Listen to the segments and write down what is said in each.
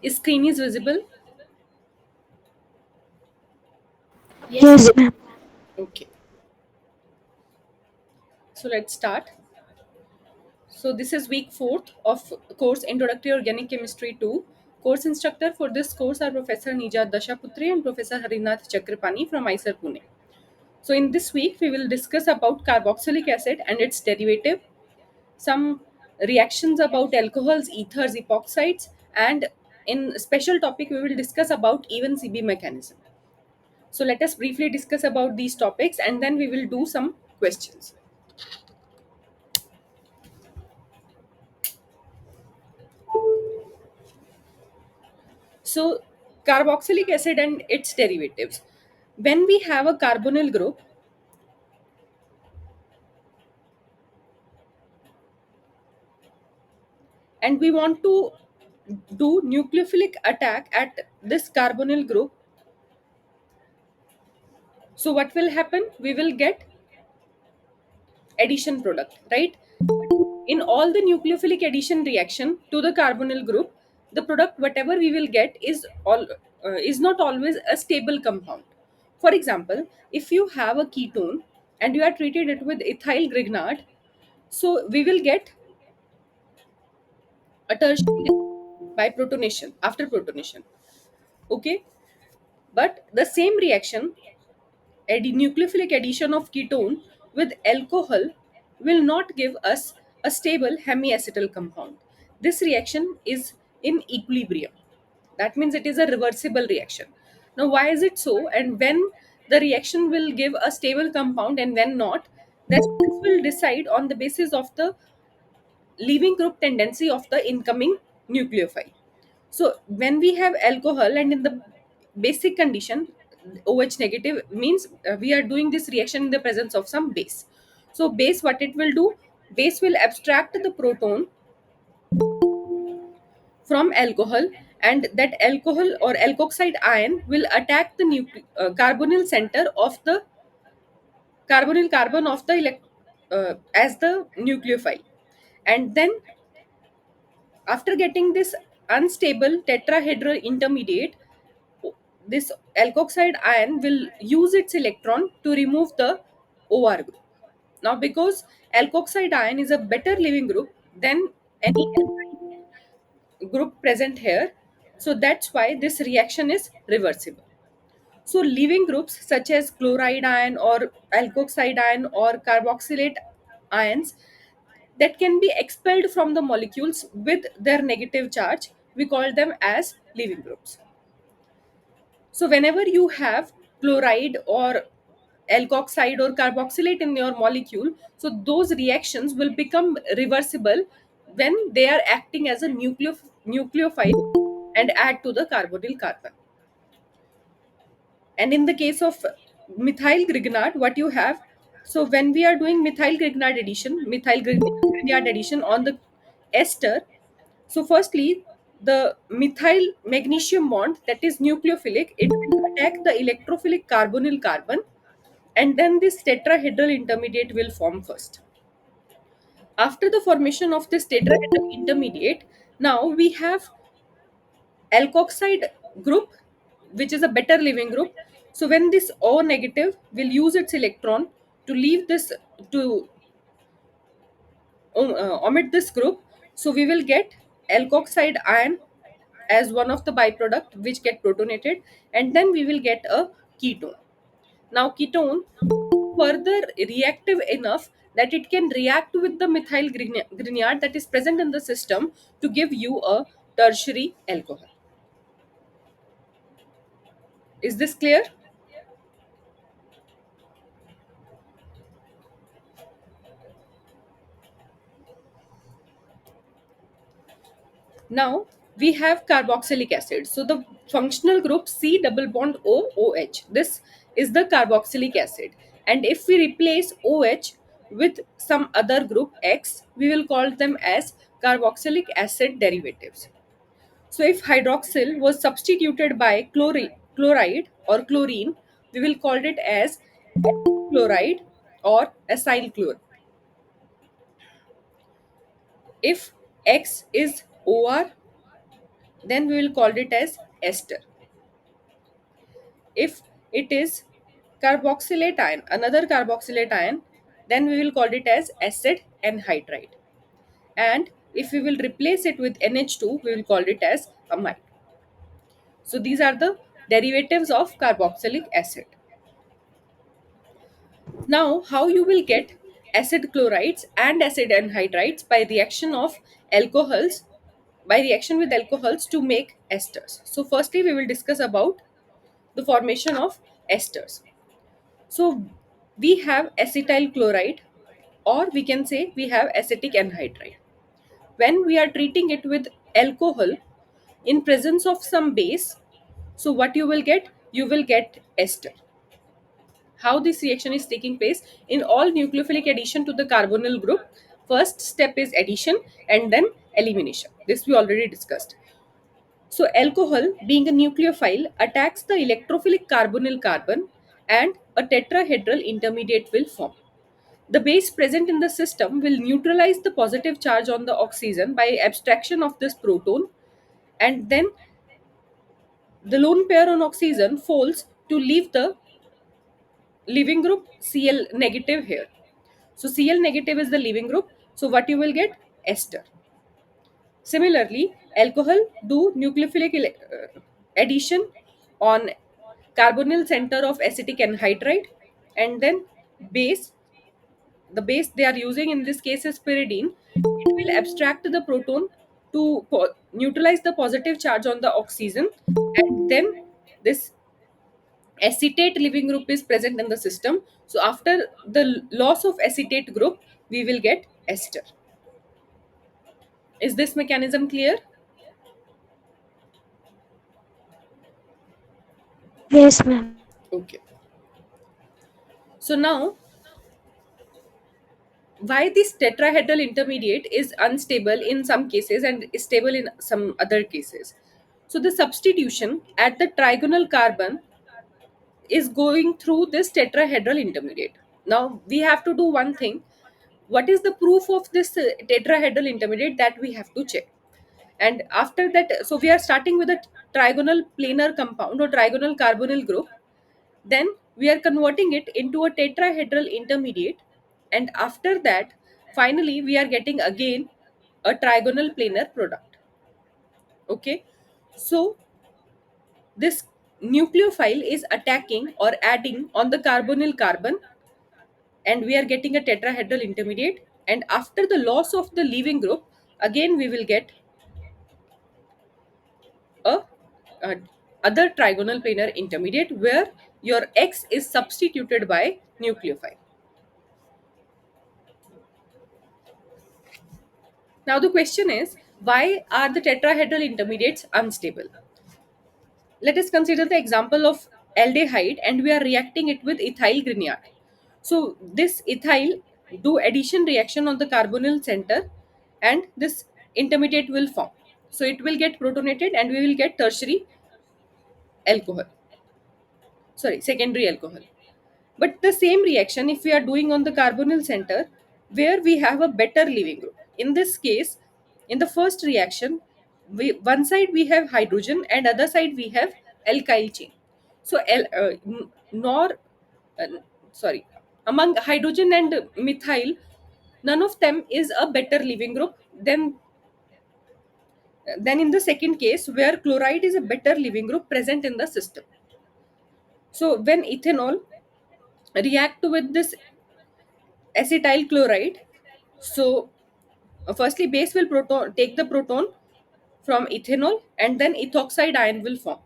Is screen is visible? Yes, ma'am. Okay. So let's start. So this is week 4th of course Introductory Organic Chemistry 2. Course instructor for this course are Professor Nijat Dashaputri and Professor Harinath Chakrapani from ISER Pune. So in this week we will discuss about carboxylic acid and its derivative, some reactions about alcohols, ethers, epoxides, and in special topic we will discuss about even CB mechanism. So let us briefly discuss about these topics and then we will do some questions. So, carboxylic acid and its derivatives. When we have a carbonyl group, and we want to do nucleophilic attack at this carbonyl group, so what will happen? We will get addition product, right? In all the nucleophilic addition reaction to the carbonyl group, the product whatever we will get is not always a stable compound. For example, if you have a ketone and you are treated it with ethyl grignard, so we will get a tertiary by protonation after protonation. Okay, but the same reaction, nucleophilic addition of ketone with alcohol, will not give us a stable hemiacetal compound. This reaction is in equilibrium. That means it is a reversible reaction. Now why is it so, and when the reaction will give a stable compound and when not, this will decide on the basis of the leaving group tendency of the incoming nucleophile. So when we have alcohol and in the basic condition, OH negative means we are doing this reaction in the presence of some base. So base, what it will do, base will abstract the proton from alcohol, and that alcohol or alkoxide ion will attack the carbonyl center of the carbonyl carbon of the as the nucleophile. And then after getting this unstable tetrahedral intermediate, this alkoxide ion will use its electron to remove the OR group. Now, because alkoxide ion is a better leaving group than any group present here, so that's why this reaction is reversible. So, leaving groups such as chloride ion or alkoxide ion or carboxylate ions that can be expelled from the molecules with their negative charge, we call them as leaving groups. So whenever you have chloride or alkoxide or carboxylate in your molecule, so those reactions will become reversible when they are acting as a nucleophile and add to the carbonyl carbon. And in the case of methyl grignard, what you have, so when we are doing methyl grignard addition on the ester, so firstly, the methyl magnesium bond that is nucleophilic, it will attack the electrophilic carbonyl carbon, and then this tetrahedral intermediate will form first. After the formation of this tetrahedral intermediate, now we have alkoxide group, which is a better leaving group. So when this O negative will use its electron to leave this to omit this group, so we will get alkoxide ion as one of the byproduct which get protonated, and then we will get a ketone. Now ketone further reactive enough that it can react with the methyl grignard that is present in the system to give you a tertiary alcohol. Is this clear? Now we have carboxylic acid. So the functional group C double bond O OH. This is the carboxylic acid. And if we replace OH with some other group X, we will call them as carboxylic acid derivatives. So if hydroxyl was substituted by chloride or chlorine, we will call it as chloride or acyl chloride. If X is OR, then we will call it as ester. If it is carboxylate ion, another carboxylate ion, then we will call it as acid anhydride. And if we will replace it with NH2, we will call it as amide. So these are the derivatives of carboxylic acid. Now, how you will get acid chlorides and acid anhydrides by reaction of alcohols, by reaction with alcohols to make esters. So firstly, we will discuss about the formation of esters. So we have acetyl chloride, or we can say we have acetic anhydride. When we are treating it with alcohol in presence of some base, so what you will get? You will get ester. How this reaction is taking place in all nucleophilic addition to the carbonyl group? First step is addition and then elimination. This we already discussed. So alcohol, being a nucleophile, attacks the electrophilic carbonyl carbon and a tetrahedral intermediate will form. The base present in the system will neutralize the positive charge on the oxygen by abstraction of this proton, and then the lone pair on oxygen folds to leave the leaving group Cl negative here. So Cl negative is the leaving group. So what you will get? Ester. Similarly, alcohol do nucleophilic addition on carbonyl center of acetic anhydride, and then base, the base they are using in this case is pyridine. It will abstract the proton to neutralize the positive charge on the oxygen, and then this acetate leaving group is present in the system. So after the loss of acetate group, we will get ester. Is this mechanism clear? Yes, ma'am. Okay. So now, why this tetrahedral intermediate is unstable in some cases and is stable in some other cases? So the substitution at the trigonal carbon is going through this tetrahedral intermediate. Now we have to do one thing. What is the proof of this tetrahedral intermediate that we have to check? And after that, so we are starting with a trigonal planar compound or trigonal carbonyl group. Then we are converting it into a tetrahedral intermediate, and after that, finally, we are getting again a trigonal planar product. Okay, so this nucleophile is attacking or adding on the carbonyl carbon, and we are getting a tetrahedral intermediate. And after the loss of the leaving group, again we will get a, a other trigonal planar intermediate where your X is substituted by nucleophile. Now the question is, why are the tetrahedral intermediates unstable? Let us consider the example of aldehyde and we are reacting it with ethyl grignard. So this ethyl do addition reaction on the carbonyl center and this intermediate will form. So it will get protonated and we will get tertiary alcohol. Sorry, secondary alcohol. But the same reaction, if we are doing on the carbonyl center, where we have a better leaving group. In this case, in the first reaction, one side we have hydrogen and other side we have alkyl chain. So, nor, uh, sorry, among hydrogen and methyl, none of them is a better leaving group than than in the second case where chloride is a better leaving group present in the system. So when ethanol react with this acetyl chloride, so firstly base will proton take the proton from ethanol, and then ethoxide ion will form.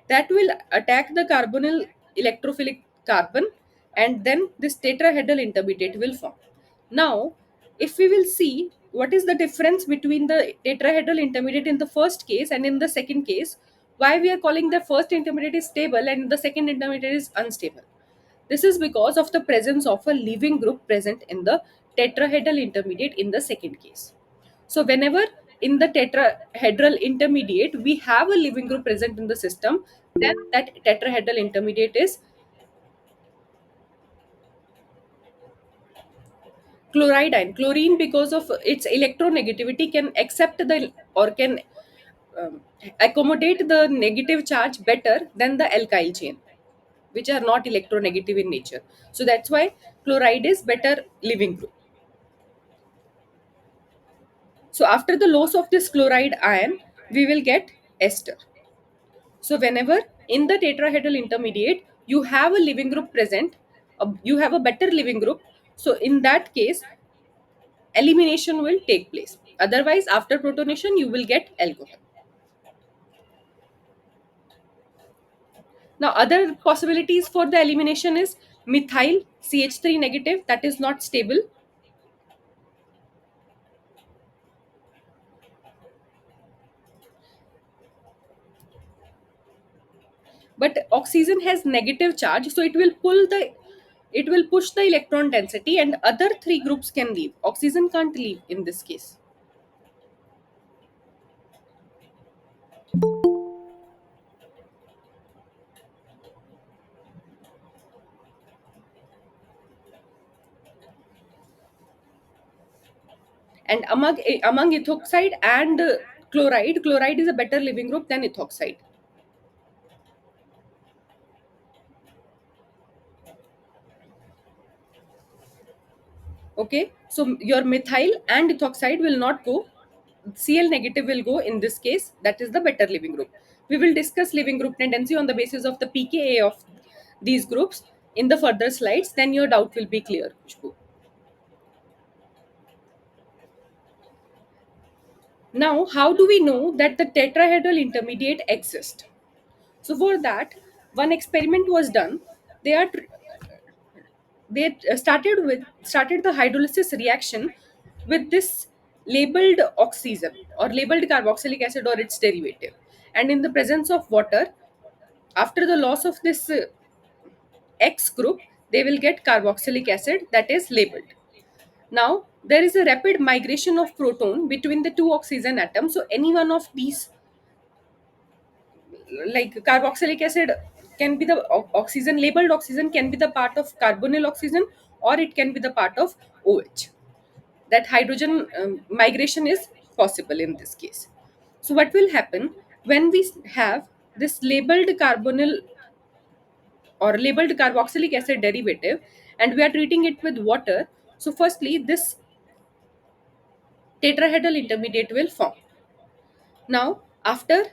That will attack the carbonyl electrophilic carbon, and then this tetrahedral intermediate will form. Now, if we will see what is the difference between the tetrahedral intermediate in the first case and in the second case, why we are calling the first intermediate is stable and the second intermediate is unstable. This is because of the presence of a leaving group present in the tetrahedral intermediate in the second case. So, whenever in the tetrahedral intermediate we have a leaving group present in the system, then that tetrahedral intermediate is chloride ion. Chlorine, because of its electronegativity, can accept the or can um, accommodate the negative charge better than the alkyl chain, which are not electronegative in nature. So that's why chloride is better leaving group. So after the loss of this chloride ion, we will get ester. So whenever in the tetrahedral intermediate you have a leaving group present, you have a better leaving group. So in that case, elimination will take place. Otherwise, after protonation, you will get alcohol. Now, other possibilities for the elimination is methyl CH3 negative, that is not stable. But oxygen has negative charge, so it will push the electron density, and other three groups can leave. Oxygen can't leave in this case. And among ethoxide and chloride is a better leaving group than ethoxide. Okay, so your methyl and ethoxide will not go. Cl negative will go in this case. That is the better leaving group. We will discuss leaving group tendency on the basis of the pKa of these groups in the further slides. Then your doubt will be clear, Khushbu. Now, how do we know that the tetrahedral intermediate exists? So for that, one experiment was done. They are started the hydrolysis reaction with this labeled oxygen or labeled carboxylic acid or its derivative, and in the presence of water, after the loss of this X group, they will get carboxylic acid that is labeled. Now there is a rapid migration of proton between the two oxygen atoms, so any one of these, like carboxylic acid, can be the oxygen, labeled oxygen can be the part of carbonyl oxygen, or it can be the part of OH. That hydrogen migration is possible in this case. So what will happen when we have this labeled carbonyl or labeled carboxylic acid derivative and we are treating it with water? So firstly, this tetrahedral intermediate will form. Now after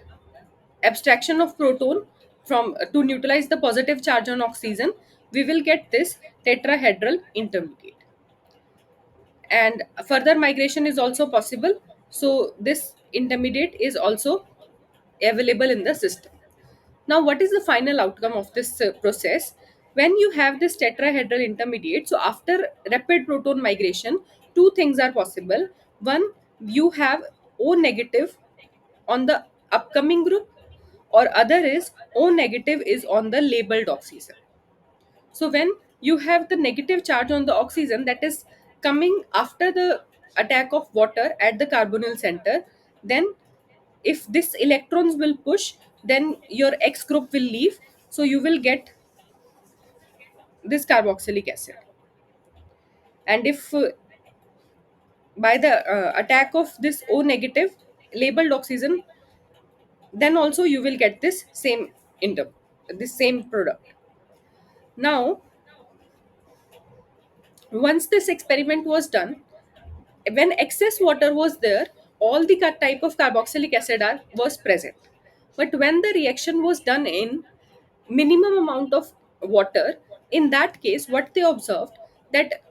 abstraction of proton from to neutralize the positive charge on oxygen, we will get this tetrahedral intermediate, and further migration is also possible. So this intermediate is also available in the system. Now what is the final outcome of this process? When you have this tetrahedral intermediate, so after rapid proton migration, two things are possible. One, you have O negative on the upcoming group, or other is O negative is on the labeled oxygen. So when you have the negative charge on the oxygen that is coming after the attack of water at the carbonyl center, then if this electrons will push, then your X group will leave, so you will get this carboxylic acid. And if by the attack of this O negative labeled oxygen, then also you will get this same this same product. Now once this experiment was done, when excess water was there, all the type of carboxylic acid are was present. But when the reaction was done in minimum amount of water, in that case what they observed, that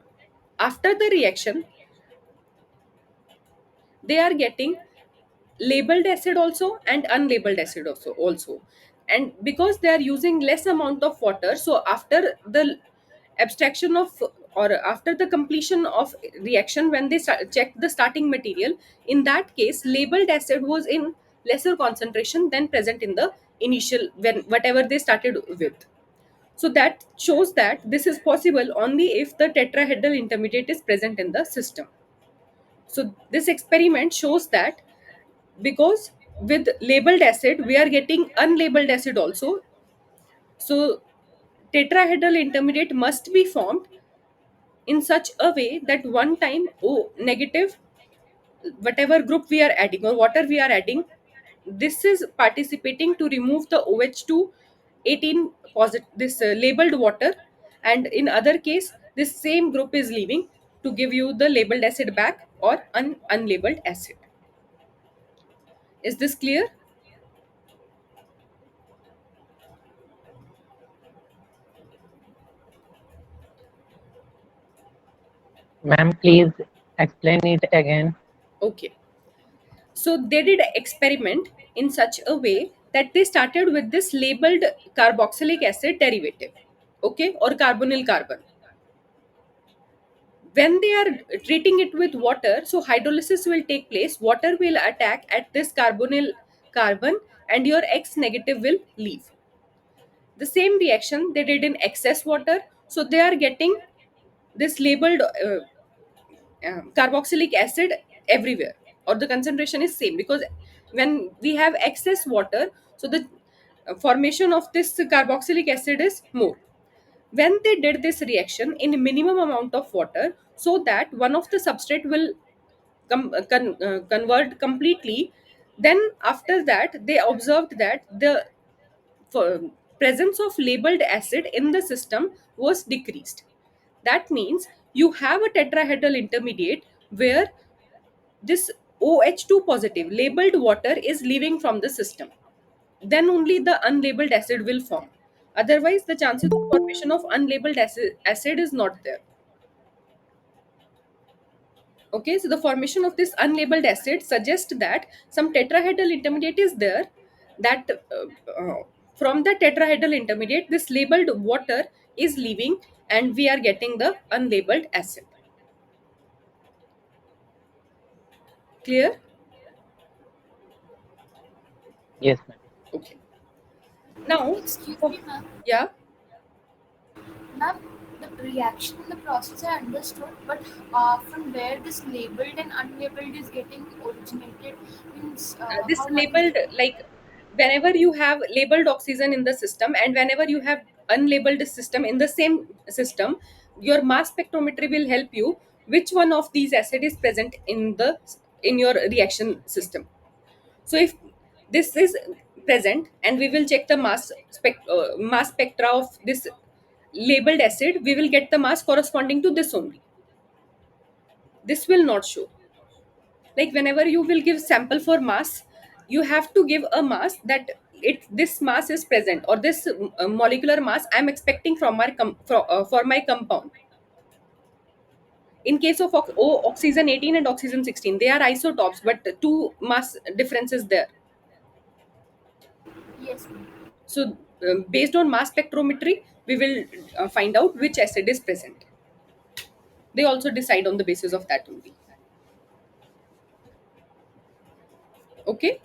after the reaction they are getting labeled acid also and unlabeled acid also. And because they are using less amount of water, so after the abstraction of, or after the completion of reaction, when they check the starting material, in that case labeled acid was in lesser concentration than present in the initial, when whatever they started with. So that shows that this is possible only if the tetrahedral intermediate is present in the system. So this experiment shows that because with labeled acid we are getting unlabeled acid also, so tetrahedral intermediate must be formed in such a way that one time O negative, whatever group we are adding or water we are adding, this is participating to remove the OH2 18 positive, this labeled water, and in other case this same group is leaving to give you the labeled acid back or unlabeled acid. Is this clear? Ma'am, please explain it again. Okay. So they did an experiment in such a way that they started with this labeled carboxylic acid derivative, okay, or carbonyl carbon. When they are treating it with water, so hydrolysis will take place. Water will attack at this carbonyl carbon, and your X negative will leave. The same reaction they did in excess water, so they are getting this labeled carboxylic acid everywhere, or the concentration is same, because when we have excess water, so the formation of this carboxylic acid is more. When they did this reaction in minimum amount of water, so that one of the substrate will convert completely, then after that they observed that the for presence of labeled acid in the system was decreased. That means you have a tetrahedral intermediate where this OH2 positive labeled water is leaving from the system. Then only the unlabeled acid will form. Otherwise, the chances of formation of unlabeled acid is not there. Okay, so the formation of this unlabeled acid suggests that some tetrahedral intermediate is there, that from the tetrahedral intermediate this labeled water is leaving, and we are getting the unlabeled acid. Clear? Yes, ma'am. Okay. Now, Excuse oh, me, ma'am. yeah, Ma'am, the reaction in the process I understood, but from where this labeled and unlabeled is getting originated means this how one is labeled, getting. like whenever you have labeled oxygen in the system and whenever you have unlabeled system in the same system, your mass spectrometry will help you which one of these acid is present in the in your reaction system. So if this is present, and we will check the mass spectra of this labeled acid, we will get the mass corresponding to this only. This will not show. Like whenever you will give sample for mass, you have to give a mass that it this mass is present, or this molecular mass I'm expecting from for my compound. In case of oxygen 18 and oxygen 16, they are isotopes, but two mass differences there. Yes, ma'am. So based on mass spectrometry we will find out which acid is present. They also decide on the basis of that only. Okay.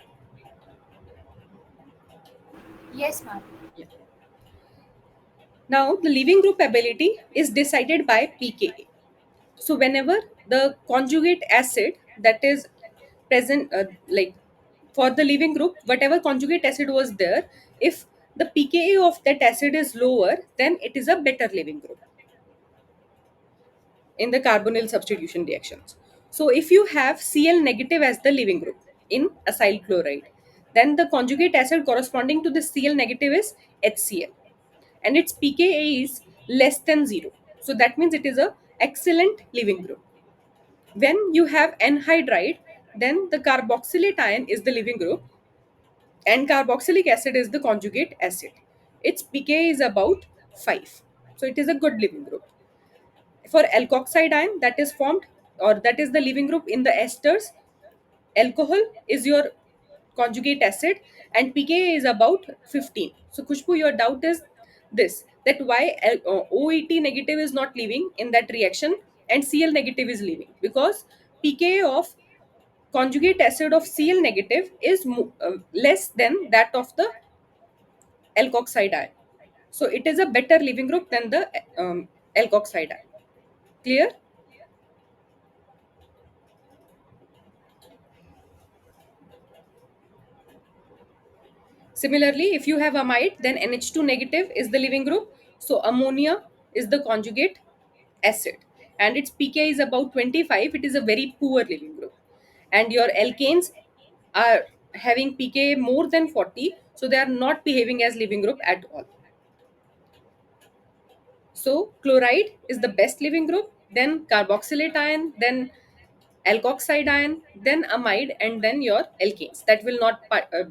Yes, ma'am. Yeah. Now the leaving group ability is decided by pKa. So whenever the conjugate acid that is present, like for the leaving group, whatever conjugate acid was there, if the pKa of that acid is lower, then it is a better leaving group in the carbonyl substitution reactions. So if you have Cl negative as the leaving group in acyl chloride, then the conjugate acid corresponding to the Cl negative is HCl, and its pKa is less than 0. So that means it is a excellent leaving group. When you have anhydride, then the carboxylate ion is the leaving group, and carboxylic acid is the conjugate acid. Its pKa is about 5. So it is a good leaving group. For alkoxide ion, that is formed, or that is the leaving group in the esters, alcohol is your conjugate acid, and pKa is about 15. So Khushbu, your doubt is this, that why OET negative is not leaving in that reaction and Cl negative is leaving, because pKa of conjugate acid of Cl negative is less than that of the alkoxide ion. So it is a better leaving group than the alkoxide ion. Clear? Similarly, if you have amide, then NH2 negative is the leaving group. So ammonia is the conjugate acid, and its pK is about 25. It is a very poor leaving group. And your alkanes are having pK more than 40, so they are not behaving as leaving group at all. So chloride is the best leaving group, then carboxylate ion, then alkoxide ion, then amide, and then your alkanes that will not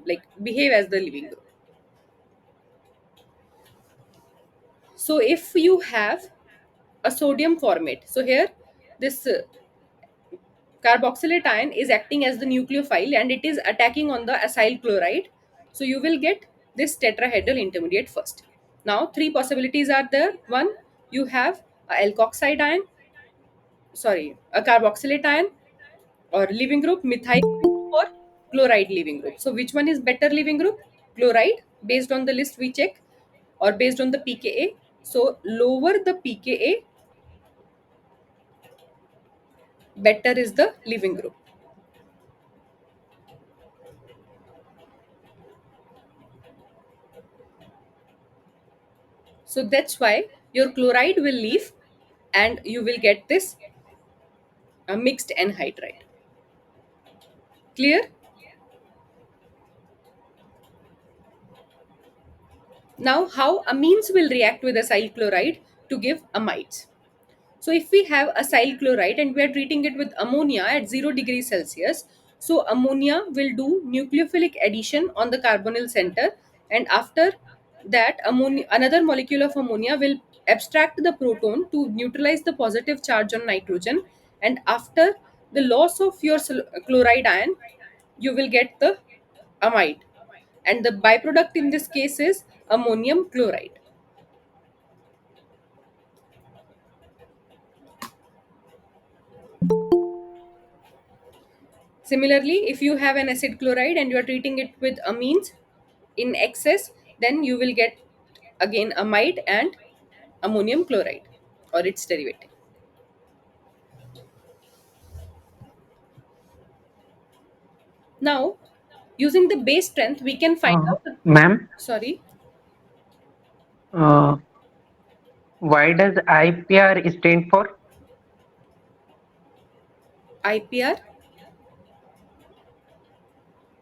like behave as the leaving group. So if you have a sodium formate, so here this carboxylate ion is acting as the nucleophile and it is attacking on the acyl chloride. So you will get this tetrahedral intermediate first. Now three possibilities are there. One, you have a alkoxide ion, sorry, a carboxylate ion, or leaving group methyl or chloride leaving group. So which one is better leaving group? Chloride, based on the list we check, or based on the pKa. So lower the pKa, better is the leaving group. So that's why your chloride will leave and you will get this mixed anhydride. Clear? Now, how amines will react with acyl chloride to give amides? So, if we have acyl chloride and we are treating it with ammonia at 0 degrees Celsius, so ammonia will do nucleophilic addition on the carbonyl center, and after that, ammonia, another molecule of ammonia will abstract the proton to neutralize the positive charge on nitrogen, and after the loss of your chloride ion, you will get the amide, and the byproduct in this case is ammonium chloride. Similarly, if you have an acid chloride and you are treating it with amines in excess, then you will get again amide and ammonium chloride or its derivative. Now, using the base strength, we can find out. Ma'am, Sorry, uh, why does IPR stand for? IPR,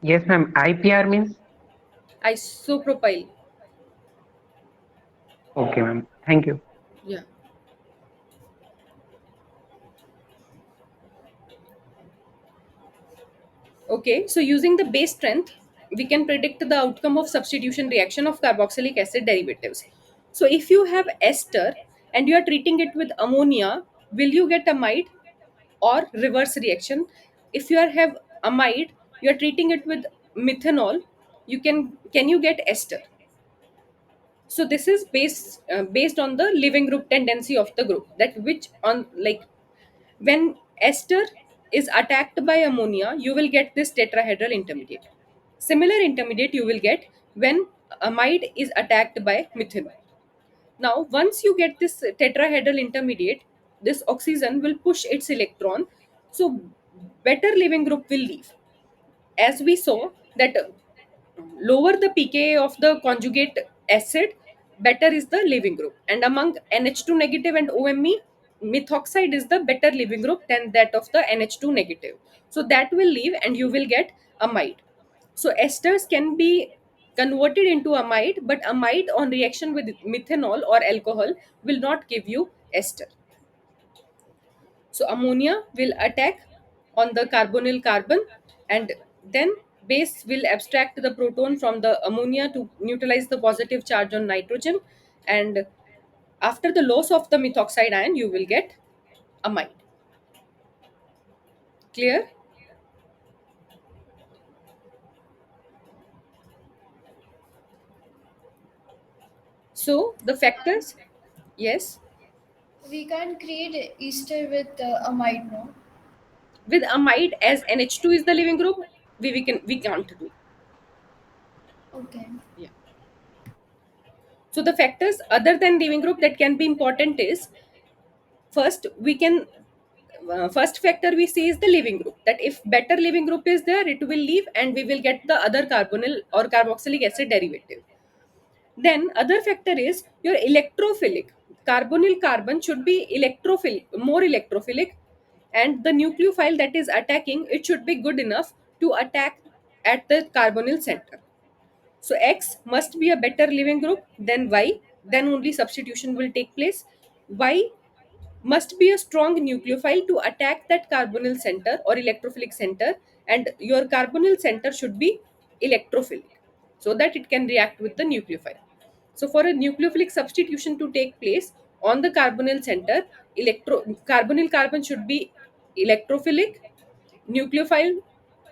Yes, ma'am. IPR means? isopropyl. Okay, ma'am. Thank you. Yeah. Okay, so using the base strength, we can predict the outcome of substitution reaction of carboxylic acid derivatives. So if you have ester and you are treating it with ammonia, will you get amide or reverse reaction? If you have amide, you are treating it with methanol, can you get ester? So this is based on the leaving group tendency of the group, that which on like when ester is attacked by ammonia, you will get this tetrahedral intermediate. Similar intermediate you will get when amide is attacked by methanol. Now, once you get this tetrahedral intermediate, this oxygen will push its electron, so better leaving group will leave. As we saw that lower the pKa of the conjugate acid, better is the leaving group. And among NH2 negative and OMe, methoxide is the better leaving group than that of the NH2 negative. So that will leave and you will get amide. So esters can be converted into amide, but amide on reaction with methanol or alcohol will not give you ester. So ammonia will attack on the carbonyl carbon, and then base will abstract the proton from the ammonia to neutralize the positive charge on nitrogen, and after the loss of the methoxide ion you will get amide. Clear? So the factors, yes, We can't create ester with amide, no? with amide, as NH2 is the living group, we can't do. Okay. Yeah. So the factors other than living group that can be important is, first we can first factor we see is the living group, that if better living group is there it will leave and we will get the other carbonyl or carboxylic acid derivative. Then other factor is your electrophilic. Carbonyl carbon should be more electrophilic, and the nucleophile that is attacking it should be good enough to attack at the carbonyl center. So X must be a better living group than Y. Then only substitution will take place. Y must be a strong nucleophile to attack that carbonyl center or electrophilic center, and your carbonyl center should be electrophilic so that it can react with the nucleophile. So for a nucleophilic substitution to take place on the carbonyl center, carbonyl carbon should be electrophilic, nucleophile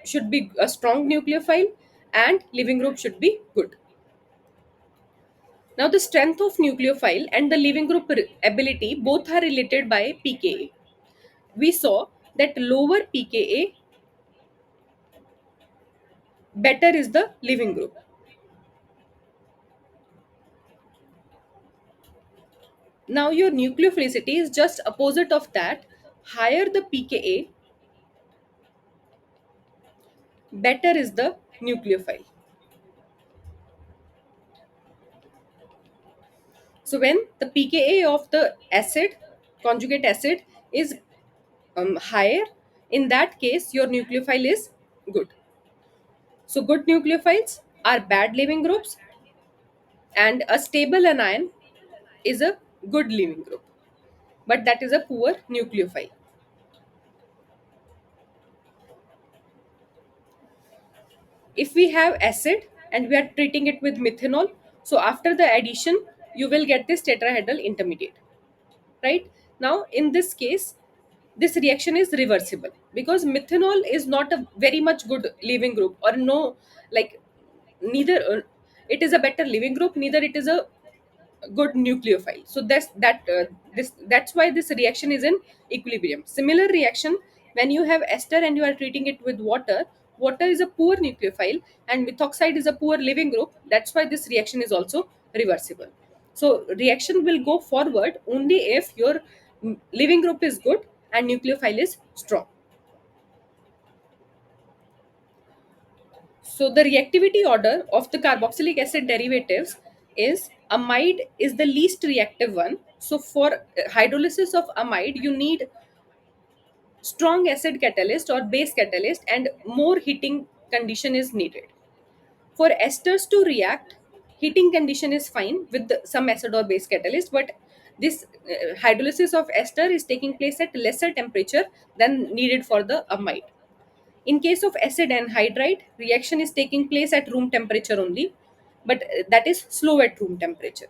should be a strong nucleophile, and living group should be good. Now, the strength of nucleophile and the living group ability both are related by pKa. We saw that lower pKa, better is the living group. Now, your nucleophilicity is just opposite of that. Higher the pKa, better is the nucleophile. So, when the pKa of the acid, conjugate acid, is higher, in that case, your nucleophile is good. So, good nucleophiles are bad living groups, and a stable anion is a good living group, but that is a poor nucleophile. If we have acid and we are treating it with methanol, so after the addition you will get this tetrahedral intermediate, right? Now in this case this reaction is reversible because methanol is not a very much good living group, or no, like neither it is a better living group, neither it is a good nucleophile. So that's why this reaction is in equilibrium. Similar reaction when you have ester and you are treating it with water. Water is a poor nucleophile and methoxide is a poor living group. That's why this reaction is also reversible. So reaction will go forward only if your living group is good and nucleophile is strong. So the reactivity order of the carboxylic acid derivatives is amide is the least reactive one. So for hydrolysis of amide, you need strong acid catalyst or base catalyst and more heating condition is needed. For esters to react, heating condition is fine with some acid or base catalyst, but this hydrolysis of ester is taking place at lesser temperature than needed for the amide. In case of acid anhydride, reaction is taking place at room temperature only, but that is slow at room temperature.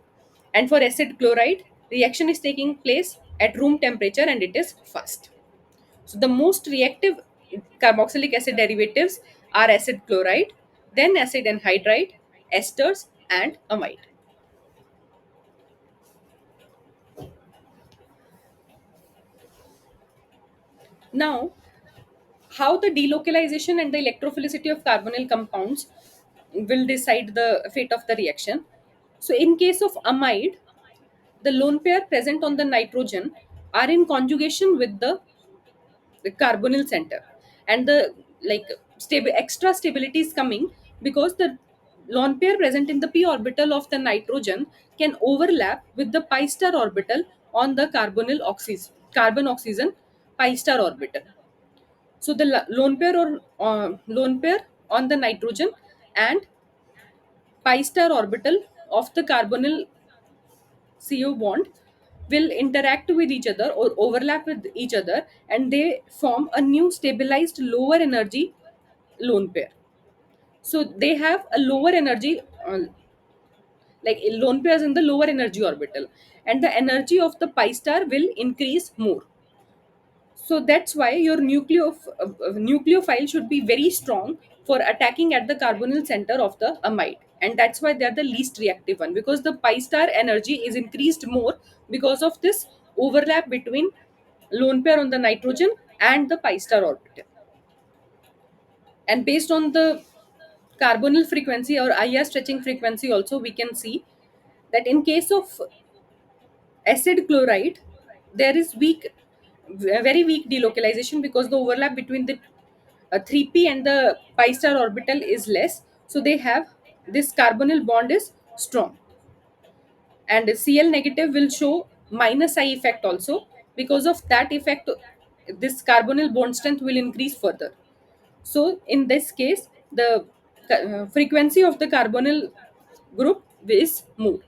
And for acid chloride, reaction is taking place at room temperature and it is fast. So the most reactive carboxylic acid derivatives are acid chloride, then acid anhydride, esters, and amide. Now, how the delocalization and the electrophilicity of carbonyl compounds will decide the fate of the reaction. So, in case of amide, the lone pair present on the nitrogen are in conjugation with the carbonyl center, and the like extra stability is coming because the lone pair present in the p orbital of the nitrogen can overlap with the pi star orbital on the carbon oxygen pi star orbital. So the lone pair on the nitrogen and pi star orbital of the carbonyl CO bond will interact with each other or overlap with each other, and they form a new stabilized lower energy lone pair. So they have a lower energy, like lone pairs in the lower energy orbital, and the energy of the pi star will increase more. So that's why your nucleophile should be very strong for attacking at the carbonyl center of the amide, and that's why they're the least reactive one, because the pi star energy is increased more because of this overlap between lone pair on the nitrogen and the pi star orbital. And based on the carbonyl frequency or IR stretching frequency also, we can see that in case of acid chloride, there is very weak delocalization, because the overlap between the 3p and the pi star orbital is less. So they have this carbonyl bond is strong, and Cl negative will show minus I effect also. Because of that effect, this carbonyl bond strength will increase further. So in this case, the frequency of the carbonyl group is more.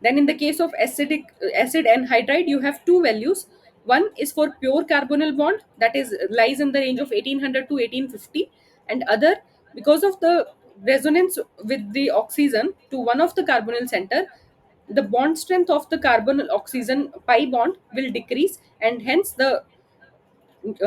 Then in the case of acid anhydride, you have two values. One is for pure carbonyl bond, that is lies in the range of 1800 to 1850, and other, because of the resonance with the oxygen to one of the carbonyl center, the bond strength of the carbonyl oxygen pi bond will decrease, and hence the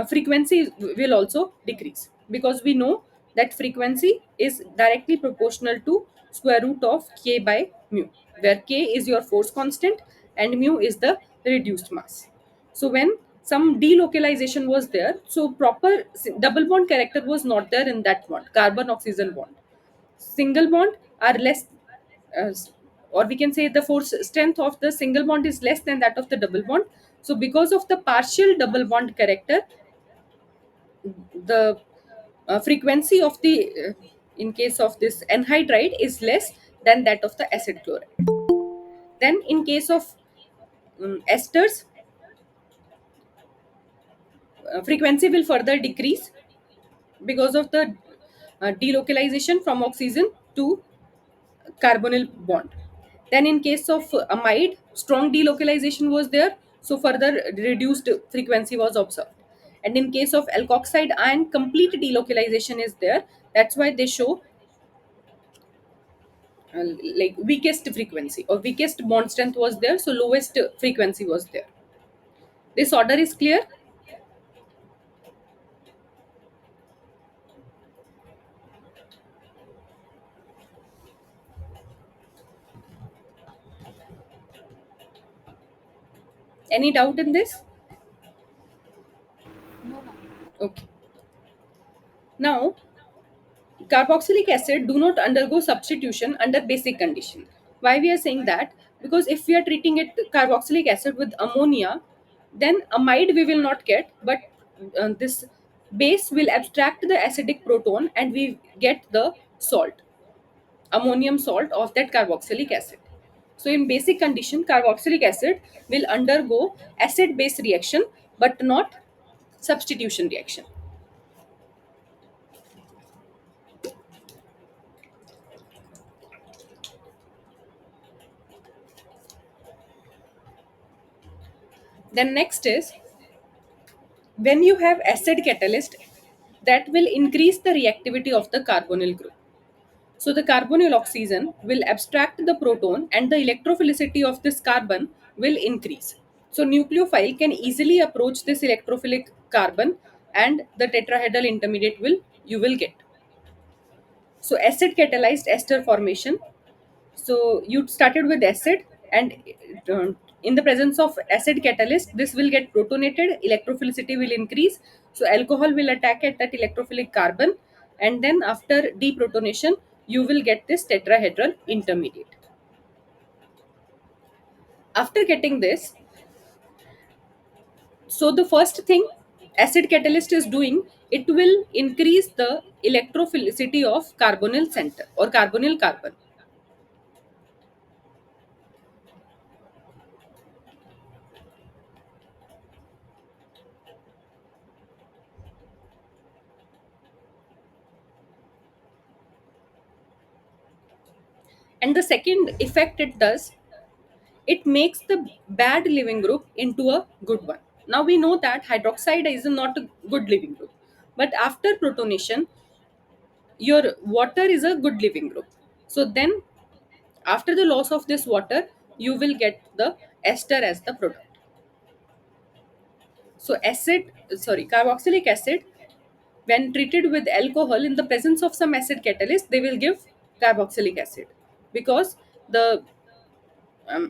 frequency will also decrease, because we know that frequency is directly proportional to square root of k by mu, where k is your force constant and mu is the reduced mass. So when some delocalization was there, so proper double bond character was not there in that bond, carbon oxygen bond. Single bond are less, uh, or we can say the force strength of the single bond is less than that of the double bond. So because of the partial double bond character, the frequency of the in case of this anhydride is less than that of the acid chloride. Then in case of esters, frequency will further decrease because of the delocalization from oxygen to carbonyl bond. Then in case of amide, strong delocalization was there, so further reduced frequency was observed. And in case of alkoxide ion, complete delocalization is there, that's why they show uh, like weakest frequency or weakest bond strength was there, so lowest frequency was there. This order is clear. Any doubt in this? No, ma'am. Okay. Now, carboxylic acid do not undergo substitution under basic condition. Why we are saying that? Because if we are treating it carboxylic acid with ammonia, then amide we will not get, but this base will abstract the acidic proton and we get the salt, ammonium salt of that carboxylic acid. So in basic condition, carboxylic acid will undergo acid base reaction but not substitution reaction. Then next is, when you have acid catalyst, that will increase the reactivity of the carbonyl group. So the carbonyl oxygen will abstract the proton and the electrophilicity of this carbon will increase. So nucleophile can easily approach this electrophilic carbon and the tetrahedral intermediate will you will get. So acid catalyzed ester formation. So you started with acid, and uh, in the presence of acid catalyst, this will get protonated, electrophilicity will increase. So alcohol will attack at that electrophilic carbon, and then after deprotonation, you will get this tetrahedral intermediate. After getting this, so the first thing acid catalyst is doing, it will increase the electrophilicity of carbonyl center or carbonyl carbon. And the second effect it does, it makes the bad living group into a good one. Now we know that hydroxide is not a good living group, but after protonation, your water is a good living group. So then, after the loss of this water, you will get the ester as the product. So carboxylic acid, when treated with alcohol in the presence of some acid catalyst, they will give carboxylic acid, because the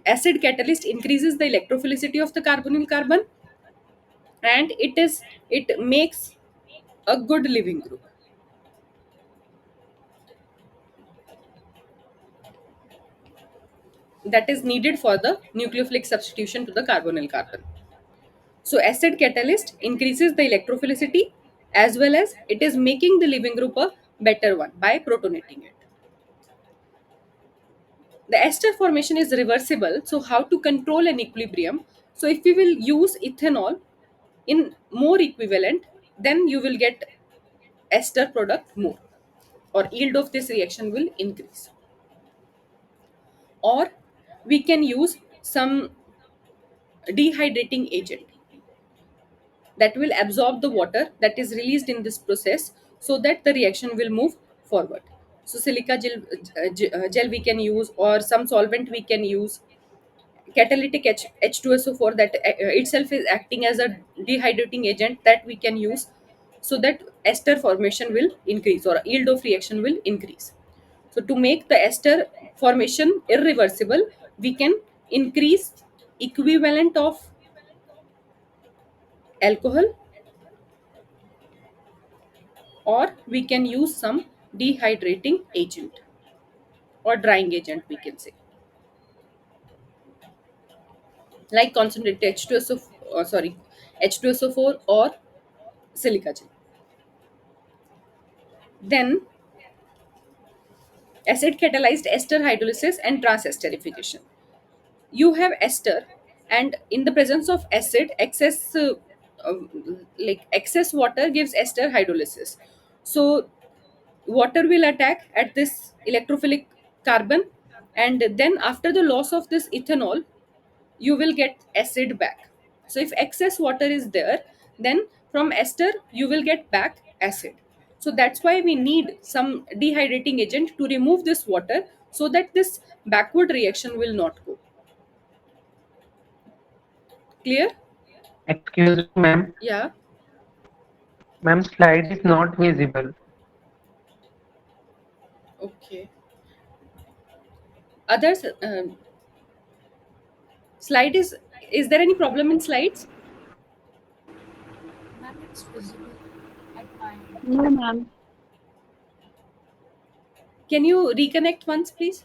acid catalyst increases the electrophilicity of the carbonyl carbon, and it makes a good living group that is needed for the nucleophilic substitution to the carbonyl carbon. So acid catalyst increases the electrophilicity, as well as it is making the living group a better one by protonating it. The ester formation is reversible. So how to control an equilibrium? So if we will use ethanol in more equivalent, then you will get ester product more, or yield of this reaction will increase. Or we can use some dehydrating agent that will absorb the water that is released in this process, so that the reaction will move forward. So silica gel we can use, or some solvent we can use. Catalytic H2SO4, that itself is acting as a dehydrating agent, that we can use, so that ester formation will increase, or yield of reaction will increase. So to make the ester formation irreversible, we can increase equivalent of alcohol, or we can use some dehydrating agent or drying agent, we can say, like concentrated H2SO, H2SO4 or silica gel. Then acid catalyzed ester hydrolysis and transesterification. You have ester, and in the presence of acid, excess water gives ester hydrolysis. So water will attack at this electrophilic carbon, and then after the loss of this ethanol, you will get acid back. So if excess water is there, then from ester you will get back acid. So that's why we need some dehydrating agent to remove this water, so that this backward reaction will not go. Clear? Excuse me, ma'am. Yeah. Ma'am, slide is not visible. Okay. Others, slide is there any problem in slides? Ma'am, it's visible at my end. No, ma'am. Can you reconnect once, please?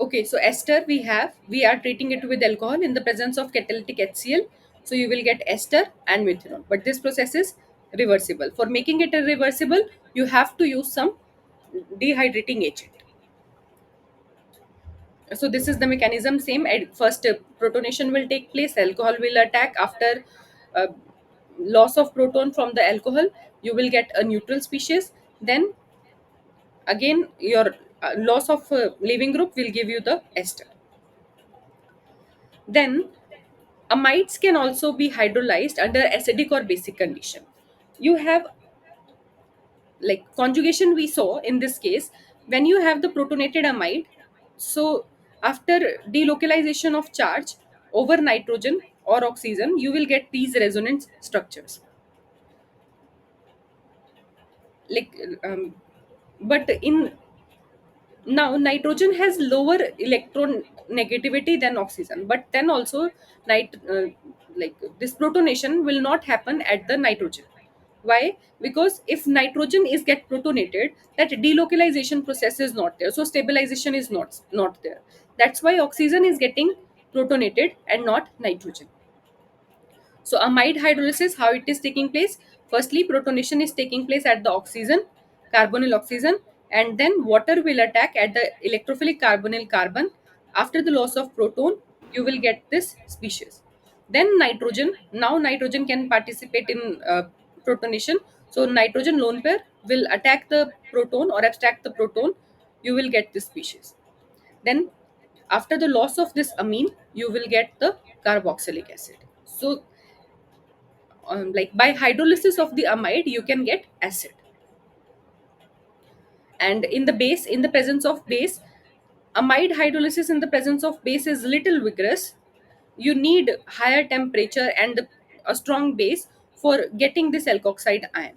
Okay, so ester we are treating it with alcohol in the presence of catalytic HCl. So you will get ester and methanol. But this process is reversible. For making it irreversible, you have to use some dehydrating agent. So this is the mechanism same. At first, protonation will take place. Alcohol will attack. After uh, loss of proton from the alcohol, you will get a neutral species. Then again, your loss of leaving group will give you the ester. Then amides can also be hydrolyzed under acidic or basic condition. You have, like conjugation we saw in this case, when you have the protonated amide, so after delocalization of charge over nitrogen or oxygen, you will get these resonance structures. Like but in now nitrogen has lower electron negativity than oxygen, but then also like this protonation will not happen at the nitrogen. Why? Because if nitrogen is get protonated, that delocalization process is not there, so stabilization is not there. That's why oxygen is getting protonated and not nitrogen. So amide hydrolysis, how it is taking place? Firstly, protonation is taking place at the oxygen, carbonyl oxygen, and then water will attack at the electrophilic carbonyl carbon. After the loss of proton, you will get this species. Then nitrogen. Now nitrogen can participate in protonation. So nitrogen lone pair will attack the proton or abstract the proton. You will get this species. Then after the loss of this amine, you will get the carboxylic acid. So like by hydrolysis of the amide, you can get acid. And in the base, in the presence of base, amide hydrolysis in the presence of base is little vigorous. You need higher temperature and a strong base for getting this alkoxide ion.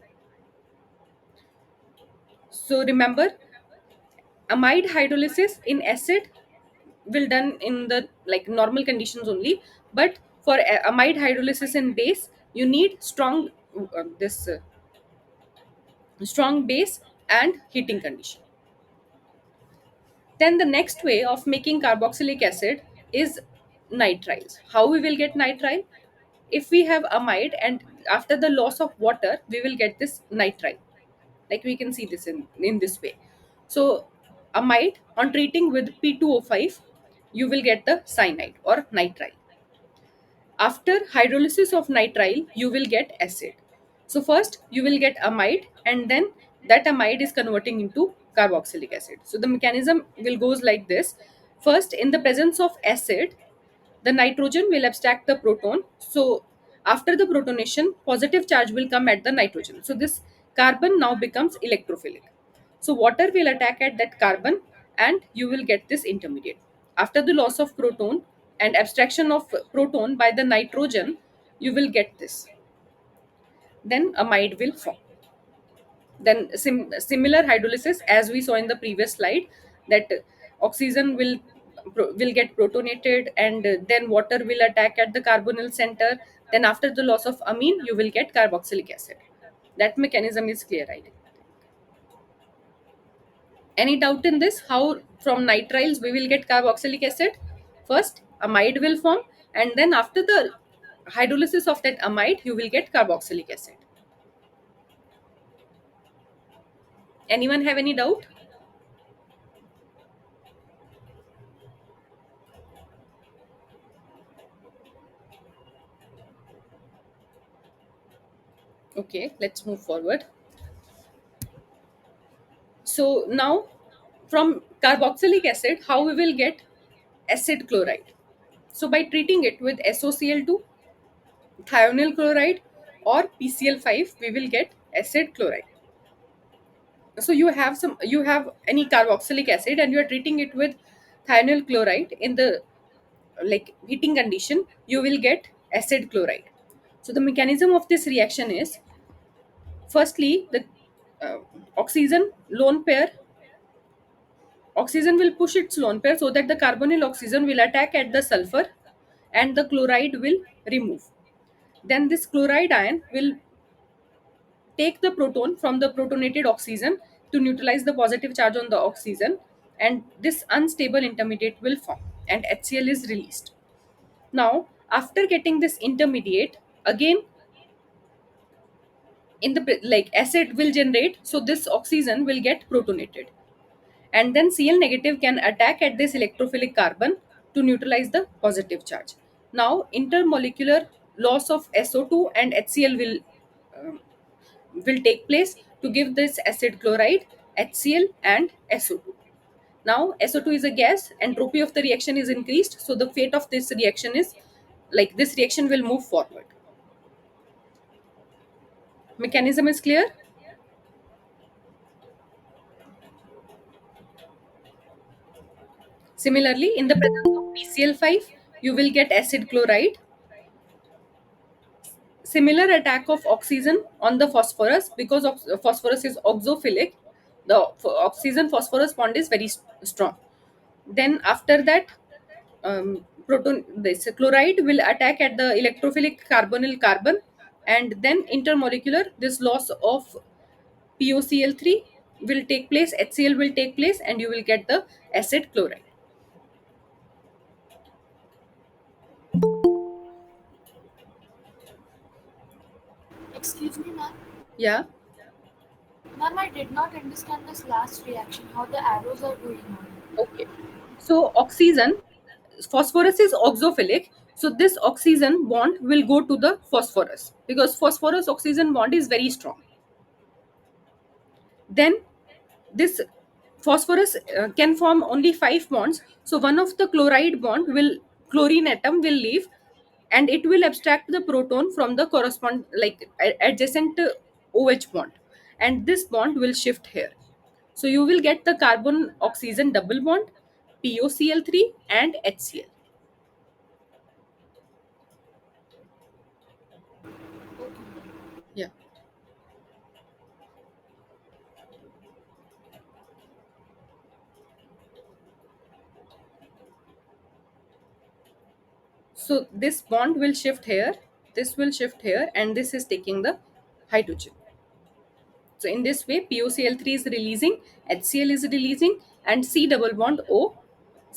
So remember, amide hydrolysis in acid will done in the like normal conditions only, but for amide hydrolysis in base, you need this strong base and heating condition. Then the next way of making carboxylic acid is nitriles. How we will get nitrile? If we have amide and after the loss of water, we will get this nitrile. Like we can see this in this way. So amide on treating with P2O5, you will get the cyanide or nitrile. After hydrolysis of nitrile, you will get acid. So first you will get amide and then that amide is converting into carboxylic acid. So the mechanism will goes like this. First, in the presence of acid, the nitrogen will abstract the proton. So after the protonation, positive charge will come at the nitrogen. So this carbon now becomes electrophilic. So water will attack at that carbon and you will get this intermediate. After the loss of proton and abstraction of proton by the nitrogen, you will get this. Then amide will form. Then similar hydrolysis as we saw in the previous slide, that oxygen will get protonated and then water will attack at the carbonyl center. Then after the loss of amine, you will get carboxylic acid. That mechanism is clear, I think. Any doubt in this? How from nitriles we will get carboxylic acid? First, amide will form, and then after the hydrolysis of that amide, you will get carboxylic acid. Anyone have any doubt? Okay, let's move forward. So now from carboxylic acid, how we will get acid chloride? So by treating it with SOCl2, thionyl chloride or PCl5, we will get acid chloride. So you have any carboxylic acid and you are treating it with thionyl chloride in the like heating condition, you will get acid chloride. So the mechanism of this reaction is, firstly, the uh, oxygen lone pair, oxygen will push its lone pair so that the carbonyl oxygen will attack at the sulfur and the chloride will remove. Then this chloride ion will take the proton from the protonated oxygen to neutralize the positive charge on the oxygen, and this unstable intermediate will form and HCl is released. Now after getting this intermediate, again in the like acid will generate, so this oxygen will get protonated and then Cl negative can attack at this electrophilic carbon to neutralize the positive charge. Now intermolecular loss of SO2 and HCl um, will take place to give this acid chloride, HCl and SO2. Now SO2 is a gas, entropy of the reaction is increased, so the fate of this reaction is like this reaction will move forward. Mechanism is clear? Similarly, in the presence of PCl5, you will get acid chloride. Similar attack of oxygen on the phosphorus, because phosphorus is oxophilic, the oxygen phosphorus bond is very strong. Then after that, proton this chloride will attack at the electrophilic carbonyl carbon, and then intermolecular this loss of POCl3 will take place, HCl will take place, and you will get the acid chloride. Excuse me, ma'am. Yeah. Ma'am, I did not understand this last reaction, how the arrows are going on. Okay. So oxygen, phosphorus is oxophilic. So this oxygen bond will go to the phosphorus because phosphorus oxygen bond is very strong. Then this phosphorus can form only 5 bonds, so one of the chloride bond will chlorine atom will leave, and it will abstract the proton from the correspond like adjacent OH bond, and this bond will shift here. So you will get the carbon oxygen double bond, POCl3 and HCl. Yeah. So this bond will shift here, this will shift here, and this is taking the hydrogen. So in this way, POCl3 is releasing, HCl is releasing, and C double bond O,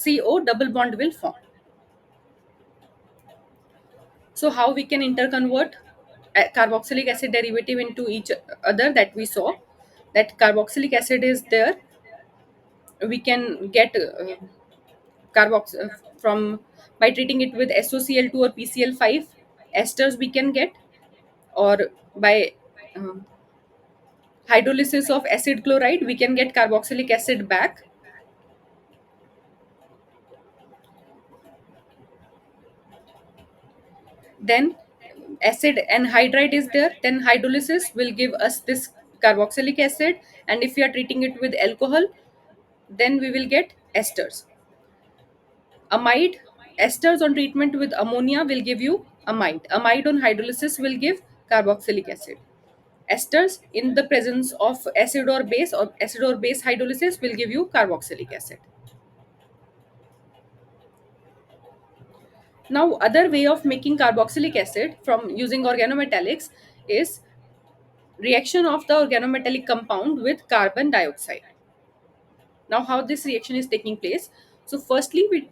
CO double bond will form. So how we can interconvert a carboxylic acid derivative into each other, that we saw, that carboxylic acid is there, we can get carbox from by treating it with SOCl2 or PCl5 esters we can get, or by um, hydrolysis of acid chloride we can get carboxylic acid back. Then acid anhydride is there, then hydrolysis will give us this carboxylic acid, and if we are treating it with alcohol, then we will get esters. Amide, esters on treatment with ammonia will give you amide. Amide on hydrolysis will give carboxylic acid. Esters in the presence of acid or base hydrolysis will give you carboxylic acid. Now, other way of making carboxylic acid from using organometallics is reaction of the organometallic compound with carbon dioxide. Now, how this reaction is taking place? So, firstly, we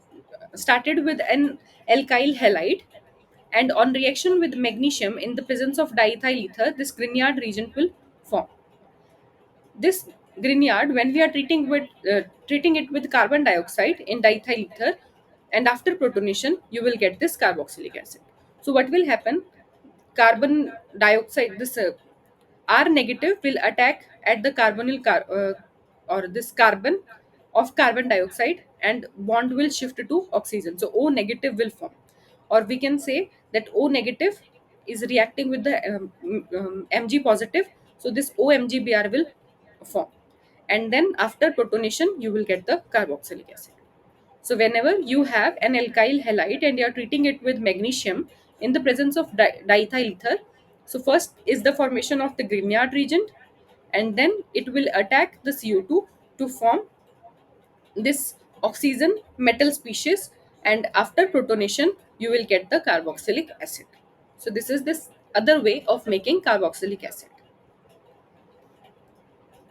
started with an alkyl halide, and on reaction with magnesium in the presence of diethyl ether, this Grignard reagent will form. This Grignard, when we are treating it with carbon dioxide in diethyl ether, and after protonation, you will get this carboxylic acid. So, what will happen? Carbon dioxide, this R negative will attack at the or this carbon of carbon dioxide, and bond will shift to oxygen. So O negative will form, or we can say that O negative is reacting with the Mg positive. So this OMgBr will form, and then after protonation you will get the carboxylic acid. So whenever you have an alkyl halide and you are treating it with magnesium in the presence of diethyl ether, so first is the formation of the Grignard reagent, and then it will attack the CO2 to form this oxygen metal species, and after protonation you will get the carboxylic acid. So this is this other way of making carboxylic acid.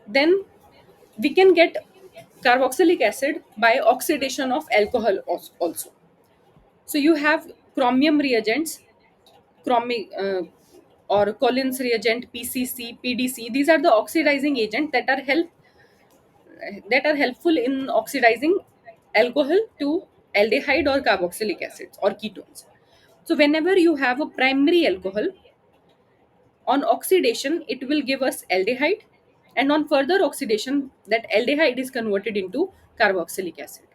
Then we can get carboxylic acid by oxidation of alcohol also. So you have chromium reagents, chromic or Collins reagent, PCC, PDC. These are the oxidizing agents that are helpful in oxidizing alcohol to aldehyde or carboxylic acids or ketones. So whenever you have a primary alcohol, on oxidation it will give us aldehyde, and on further oxidation that aldehyde is converted into carboxylic acid.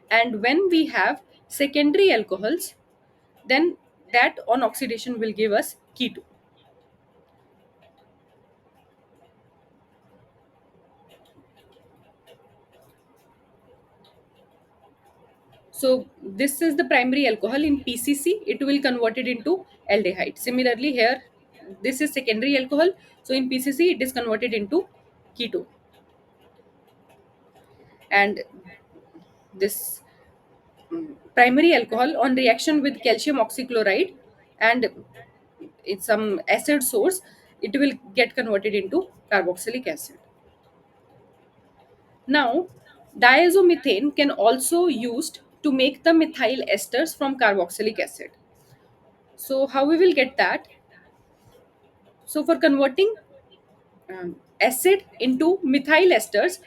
And when we have secondary alcohols, then that on oxidation will give us ketone. So this is the primary alcohol. In PCC it will convert it into aldehyde. Similarly here, this is secondary alcohol, so in PCC it is converted into ketone. And this primary alcohol on reaction with calcium oxychloride and it's some acid source, it will get converted into carboxylic acid. Now, diazomethane can also used to make the methyl esters from carboxylic acid. So how we will get that? So for converting acid into methyl esters,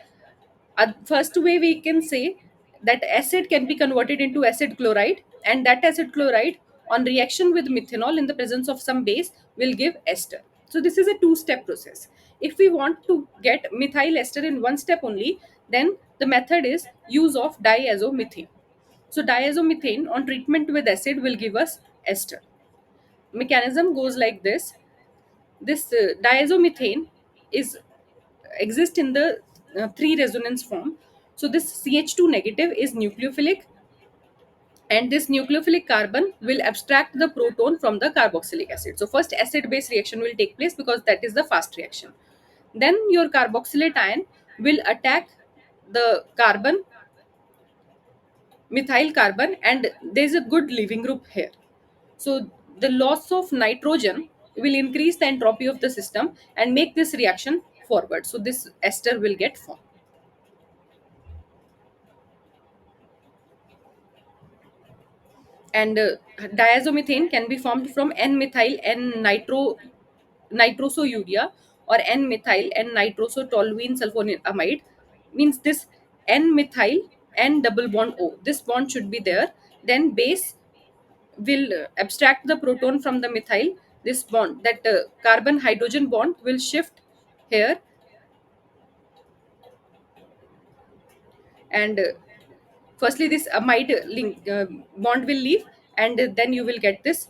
first way we can say that acid can be converted into acid chloride, and that acid chloride on reaction with methanol in the presence of some base will give ester. So this is a two-step process. If we want to get methyl ester in one step only, then the method is use of diazomethane. So diazomethane on treatment with acid will give us ester. Mechanism goes like this. This diazomethane is exist in the three resonance form. So this CH2 negative is nucleophilic, and this nucleophilic carbon will abstract the proton from the carboxylic acid. So first acid base reaction will take place because that is the fast reaction. Then your carboxylate ion will attack the carbon, methyl carbon, and there is a good leaving group here. So the loss of nitrogen will increase the entropy of the system and make this reaction forward. So this ester will get formed. And diazomethane can be formed from N-methyl nitrosourea or N-methyl N-nitrosotoluene sulfonamide. Means this N-methyl N double bond O. This bond should be there. Then base will abstract the proton from the methyl. This bond, that carbon hydrogen bond, will shift here, and firstly this amide link bond will leave, and then you will get this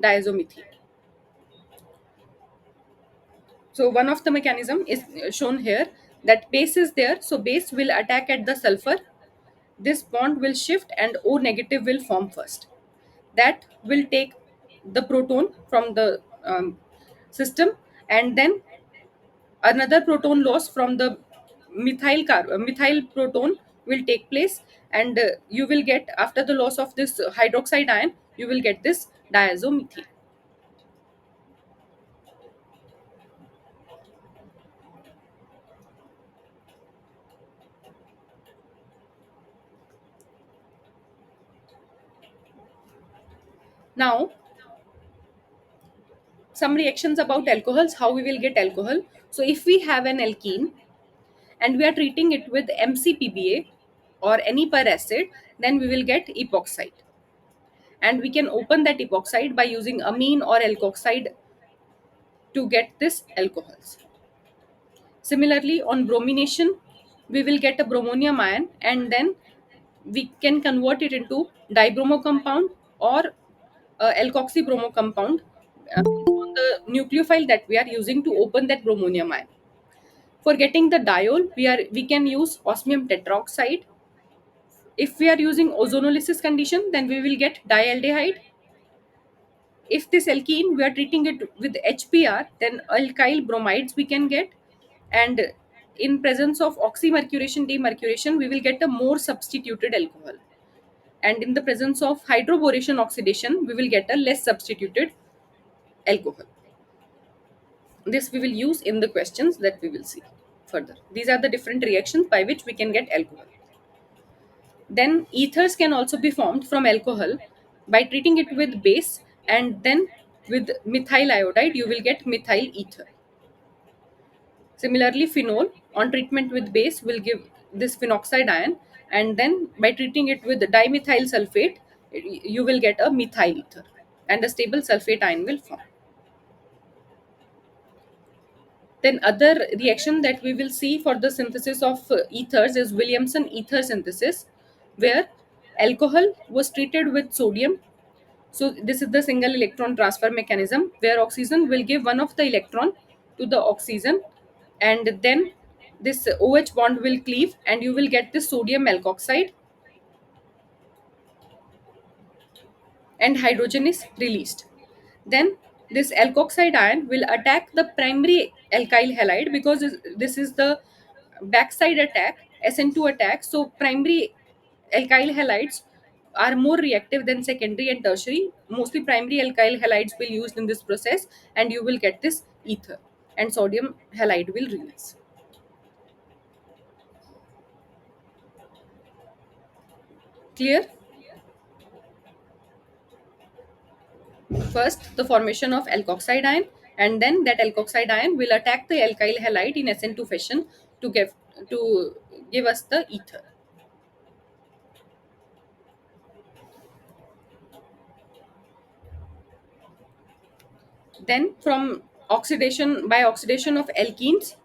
diazomethane. So one of the mechanism is shown here, that base is there, so base will attack at the sulfur. This bond will shift and O negative will form first. That will take the proton from the system, and then another proton loss from the methyl proton will take place, and you will get, after the loss of this hydroxide ion, you will get this diazomethane. Now some reactions about alcohols, how we will get alcohol. So if we have an alkene and we are treating it with MCPBA or any per acid, then we will get epoxide, and we can open that epoxide by using amine or alkoxide to get this alcohols. Similarly, on bromination, we will get a bromonium ion, and then we can convert it into dibromo compound or alkoxy bromo compound on the nucleophile that we are using to open that bromonium ion. For getting the diol, we can use osmium tetroxide. If we are using ozonolysis condition, then we will get dialdehyde. If this alkene we are treating it with HBr, then alkyl bromides we can get, and in presence of oxymercuration demercuration we will get a more substituted alcohol, and in the presence of hydroboration oxidation we will get a less substituted alcohol. This we will use in the questions that we will see further. These are the different reactions by which we can get alcohol. Then ethers can also be formed from alcohol by treating it with base, and then with methyl iodide you will get methyl ether. Similarly, phenol on treatment with base will give this phenoxide ion, and then by treating it with dimethyl sulfate you will get a methyl ether, and a stable sulfate ion will form. Then other reaction that we will see for the synthesis of ethers is Williamson ether synthesis, where alcohol was treated with sodium. So this is the single electron transfer mechanism, where oxygen will give one of the electron to the oxygen, and then this OH bond will cleave, and you will get this sodium alkoxide, and hydrogen is released. Then this alkoxide ion will attack the primary alkyl halide, because this is the backside attack, SN2 attack. So primary alkyl halides are more reactive than secondary and tertiary. Mostly primary alkyl halides will used in this process, and you will get this ether, and sodium halide will release. Clear? First, the formation of alkoxide ion, and then that alkoxide ion will attack the alkyl halide in SN2 fashion to give us the ether. Then from oxidation, by oxidation of alkenes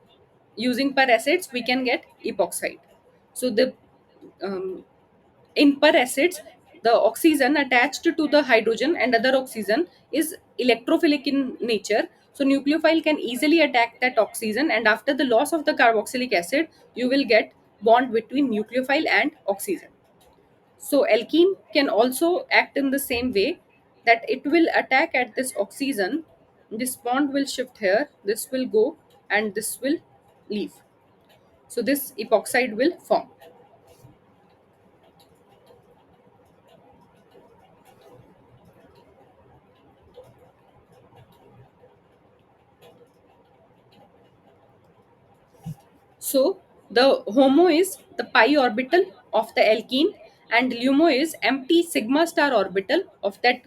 using per acids, we can get epoxide. So the um, in per acids, the oxygen attached to the hydrogen and other oxygen is electrophilic in nature. So nucleophile can easily attack that oxygen, and after the loss of the carboxylic acid, you will get bond between nucleophile and oxygen. So alkene can also act in the same way, that it will attack at this oxygen. This bond will shift here, this will go, and this will leave. So this epoxide will form. So the HOMO is the pi orbital of the alkene, and LUMO is empty sigma star orbital of that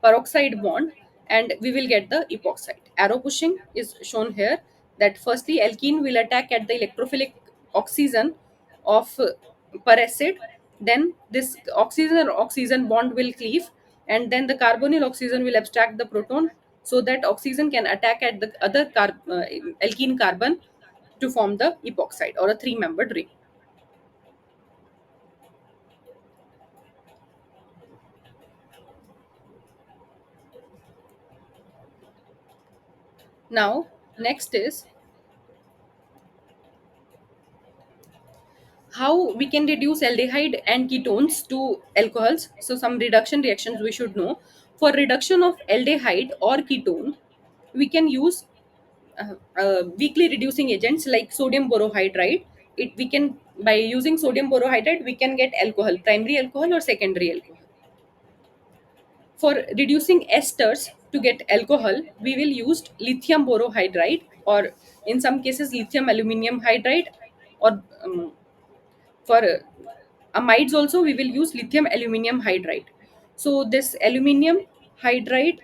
peroxide bond, and we will get the epoxide. Arrow pushing is shown here, that firstly alkene will attack at the electrophilic oxygen of per acid, then this oxygen or oxygen bond will cleave, and then the carbonyl oxygen will abstract the proton, so that oxygen can attack at the other alkene carbon to form the epoxide or a three-membered ring. Now next is how we can reduce aldehyde and ketones to alcohols. So some reduction reactions we should know. For reduction of aldehyde or ketone, we can use weakly reducing agents like sodium borohydride. It we can, by using sodium borohydride, we can get alcohol, primary alcohol or secondary alcohol. For reducing esters to get alcohol, we will use lithium borohydride, or in some cases lithium aluminium hydride, or for amides also we will use lithium aluminium hydride. So this aluminium hydride,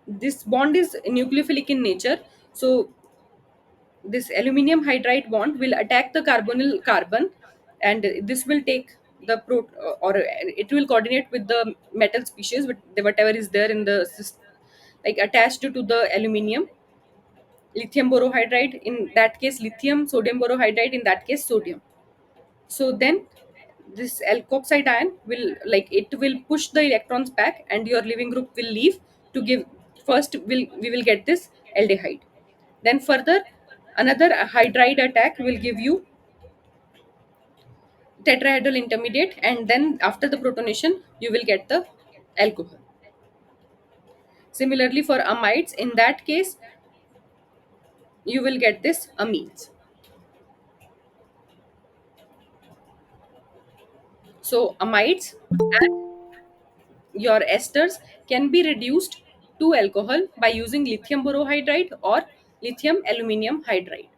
this bond is nucleophilic in nature. So this aluminium hydride bond will attack the carbonyl carbon, and this will take the or it will coordinate with the metal species with whatever is there in the like attached to the aluminium. Lithium borohydride, in that case lithium, sodium borohydride, in that case sodium. So then this alkoxide ion will, like, it will push the electrons back, and your leaving group will leave to give, first will we will get this aldehyde. Then further another hydride attack will give you tetrahedral intermediate, and then after the protonation you will get the alcohol. Similarly for amides, in that case you will get this amines. So amides and your esters can be reduced to alcohol by using lithium borohydride or lithium aluminium hydride.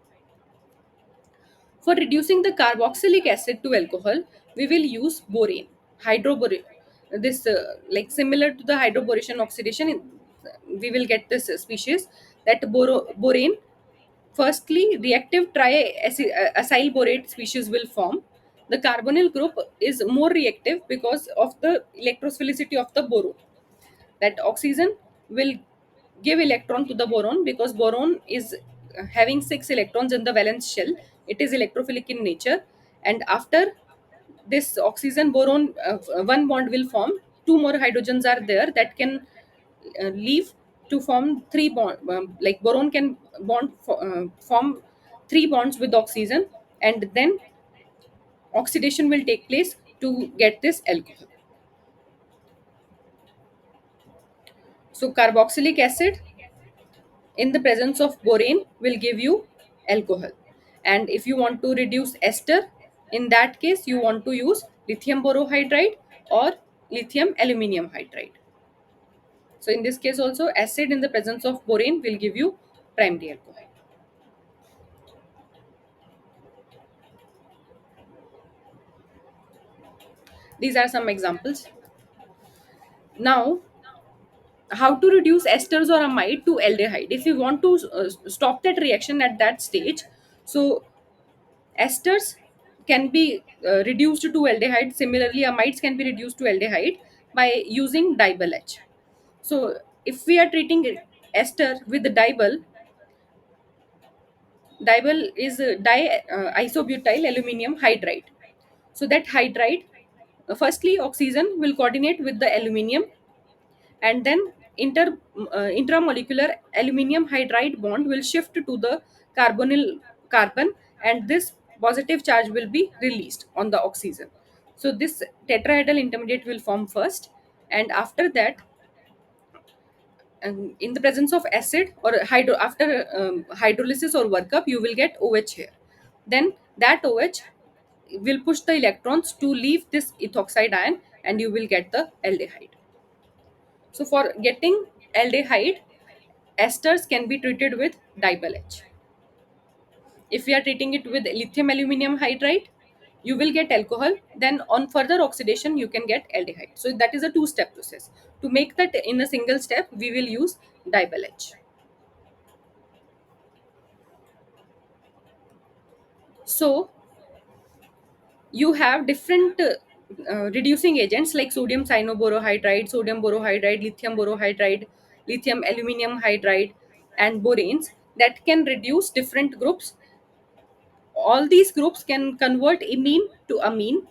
For reducing the carboxylic acid to alcohol, we will use borane, hydroborane. This like similar to the hydroboration oxidation, we will get this species, that borane. Firstly, reactive triacyl borate species will form. The carbonyl group is more reactive because of the electrophilicity of the boron. That oxygen will give electron to the boron, because boron is having 6 electrons in the valence shell. It is electrophilic in nature, and after this oxygen boron, one bond will form. Two more hydrogens are there that can leave to form three bond. Like boron can form three bonds with oxygen, and then oxidation will take place to get this alcohol. So carboxylic acid in the presence of borane will give you alcohol, and if you want to reduce ester, in that case you want to use lithium borohydride or lithium aluminium hydride. So in this case also, acid in the presence of borane will give you primary alcohol. These are some examples. Now, how to reduce esters or amide to aldehyde? If you want to stop that reaction at that stage, so esters can be reduced to aldehyde. Similarly, amides can be reduced to aldehyde by using dibyl H. So if we are treating ester with diol. Diol is isobutyl aluminium hydride. So that hydride, firstly oxygen will coordinate with the aluminium, and then intramolecular aluminium hydride bond will shift to the carbonyl carbon, and this positive charge will be released on the oxygen. So this tetrahedral intermediate will form first, and after that, in the presence of acid or after hydrolysis or workup, you will get OH here. Then that OH will push the electrons to leave this ethoxide ion, and you will get the aldehyde. So for getting aldehyde, esters can be treated with diol H. If we are treating it with lithium aluminium hydride, you will get alcohol. Then on further oxidation, you can get aldehyde. So that is a two-step process. To make that in a single step, we will use diol H. So you have different reducing agents like sodium cyanoborohydride, sodium borohydride, lithium borohydride, lithium aluminium hydride, and boranes that can reduce different groups. All these groups can convert imine to amine.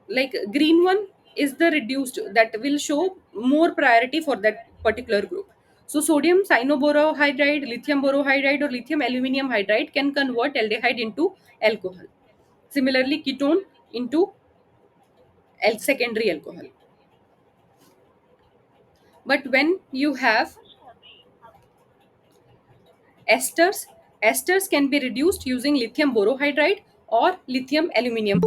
Like green one is the reduced, that will show more priority for that particular group. So sodium cyanoborohydride, lithium borohydride, or lithium aluminium hydride can convert aldehyde into alcohol. Similarly, ketone into secondary alcohol. But when you have esters, esters can be reduced using lithium borohydride or lithium aluminium.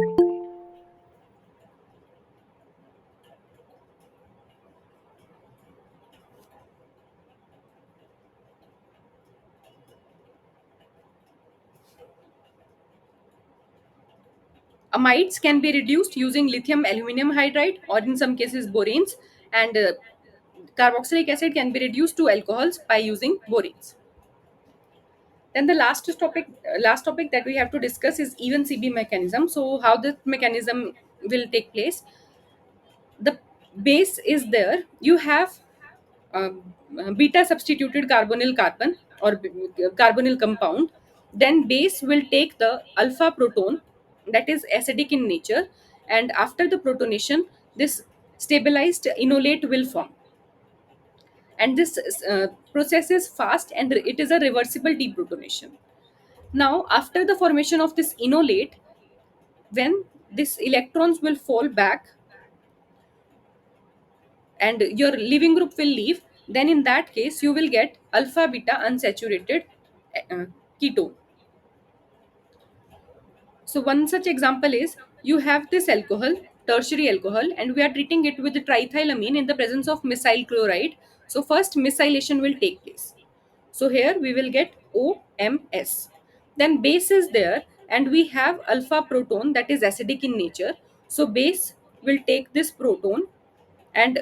Amides can be reduced using lithium aluminum hydride or in some cases boranes, and carboxylic acid can be reduced to alcohols by using boranes. Then the last topic that we have to discuss is even CB mechanism. So how this mechanism will take place? The base is there. You have beta substituted carbonyl carbon or carbonyl compound. Then base will take the alpha proton that is acidic in nature, and after the protonation, this stabilized enolate will form. And this process is fast, and it is a reversible deprotonation. Now, after the formation of this enolate, when these electrons will fall back and your leaving group will leave, then in that case you will get alpha beta unsaturated uh, ketone. So one such example is, you have this alcohol, tertiary alcohol, and we are treating it with triethylamine in the presence of methyl chloride. So first methylation will take place. So here we will get OMS. Then base is there, and we have alpha proton that is acidic in nature. So base will take this proton, and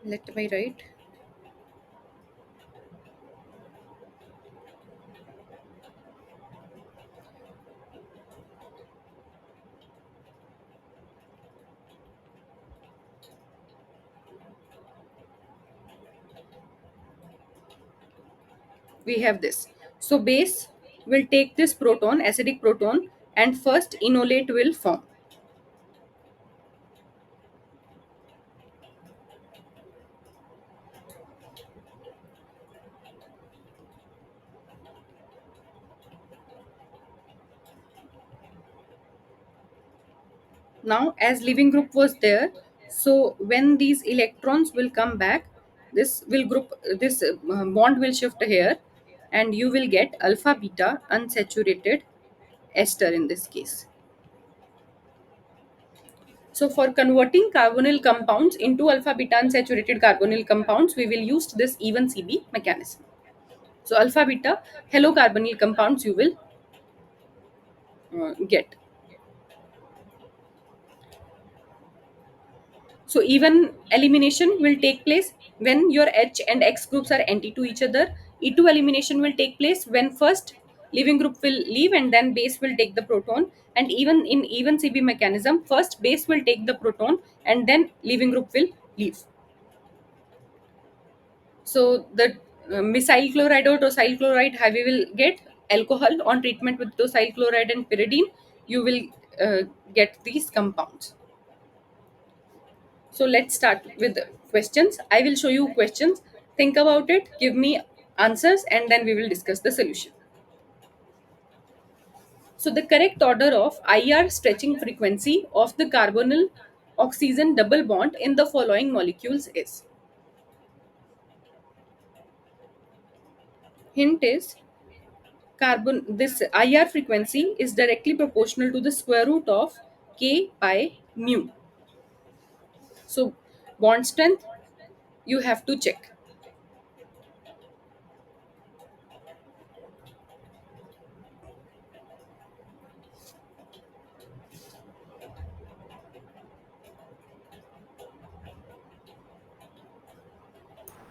let me write. We have this. So base will take this proton, acidic proton, and first enolate will form. Now as leaving group was there, so when these electrons will come back, this bond will shift here, and you will get alpha beta unsaturated ester in this case. So for converting carbonyl compounds into alpha beta unsaturated carbonyl compounds, we will use this even CB mechanism. So alpha beta halocarbonyl compounds you will get. So even elimination will take place when your H and X groups are anti to each other. E2 elimination will take place when first leaving group will leave, and then base will take the proton. And even in even CB mechanism, first base will take the proton, and then leaving group will leave. So the methyl chloride or tosyl chloride, how we will get alcohol on treatment with tosyl chloride and pyridine, you will get these compounds. So let's start with the questions. I will show you questions. Think about it, give me answers, and then we will discuss the solution. So the correct order of IR stretching frequency of the carbonyl oxygen double bond in the following molecules is. Hint is carbon this IR frequency is directly proportional to the square root of K by mu. So bond strength you have to check.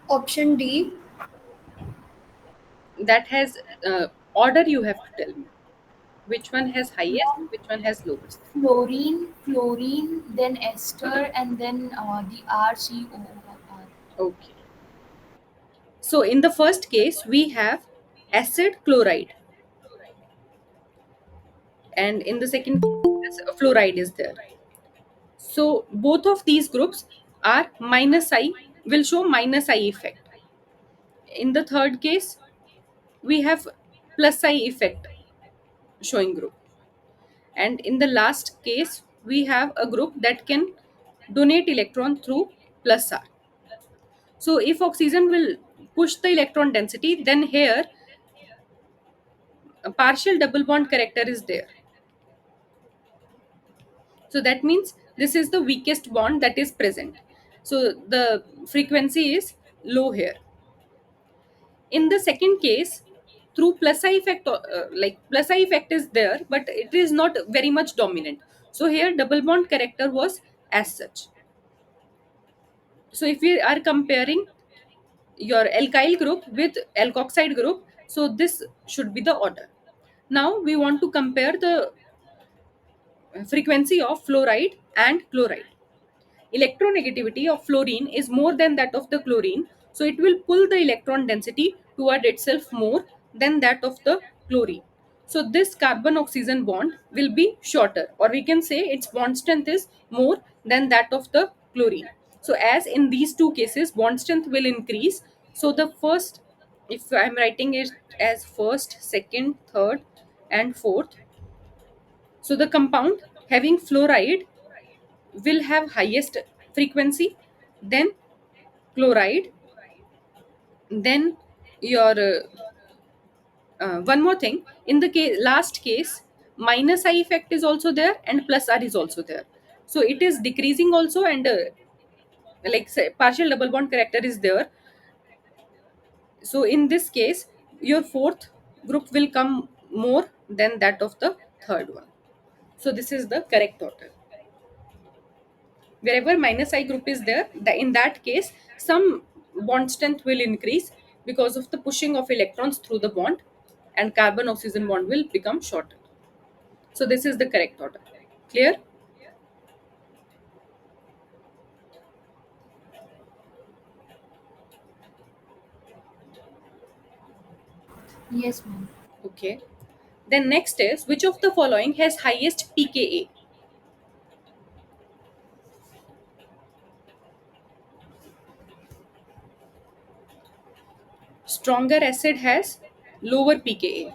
Option D. That has order you have to tell me. Which one has highest, which one has lowest? Fluorine, then ester, and then the RCOR. Okay. So in the first case, we have acid chloride, and in the second case, fluoride is there. So both of these groups are minus I, will show minus I effect. In the third case, we have plus I effect showing group. And in the last case, we have a group that can donate electron through plus R. So if oxygen will push the electron density, then here a partial double bond character is there. So that means this is the weakest bond that is present. So the frequency is low here. In the second case, through plus I effect, like plus I effect is there, but it is not very much dominant. So here double bond character was as such. So if we are comparing your alkyl group with alkoxide group, so this should be the order. Now we want to compare the frequency of fluoride and chloride. Electronegativity of fluorine is more than that of the chlorine, so it will pull the electron density toward itself more than that of the chlorine. So this carbon oxygen bond will be shorter, or we can say its bond strength is more than that of the chlorine. So as in these two cases, bond strength will increase. So the first, if I'm writing it as first, second, third, and fourth, so the compound having fluoride will have highest frequency, then chloride, then your one more thing, in the last case, minus I effect is also there and plus R is also there. So it is decreasing also, and like say, partial double bond character is there. So in this case, your fourth group will come more than that of the third one. So this is the correct order. Wherever minus I group is there, in that case, some bond strength will increase because of the pushing of electrons through the bond, and carbon oxygen bond will become shorter. So this is the correct order. Clear? Yes, ma'am. Okay. Then next is, which of the following has highest pKa? Stronger acid has lower pKa.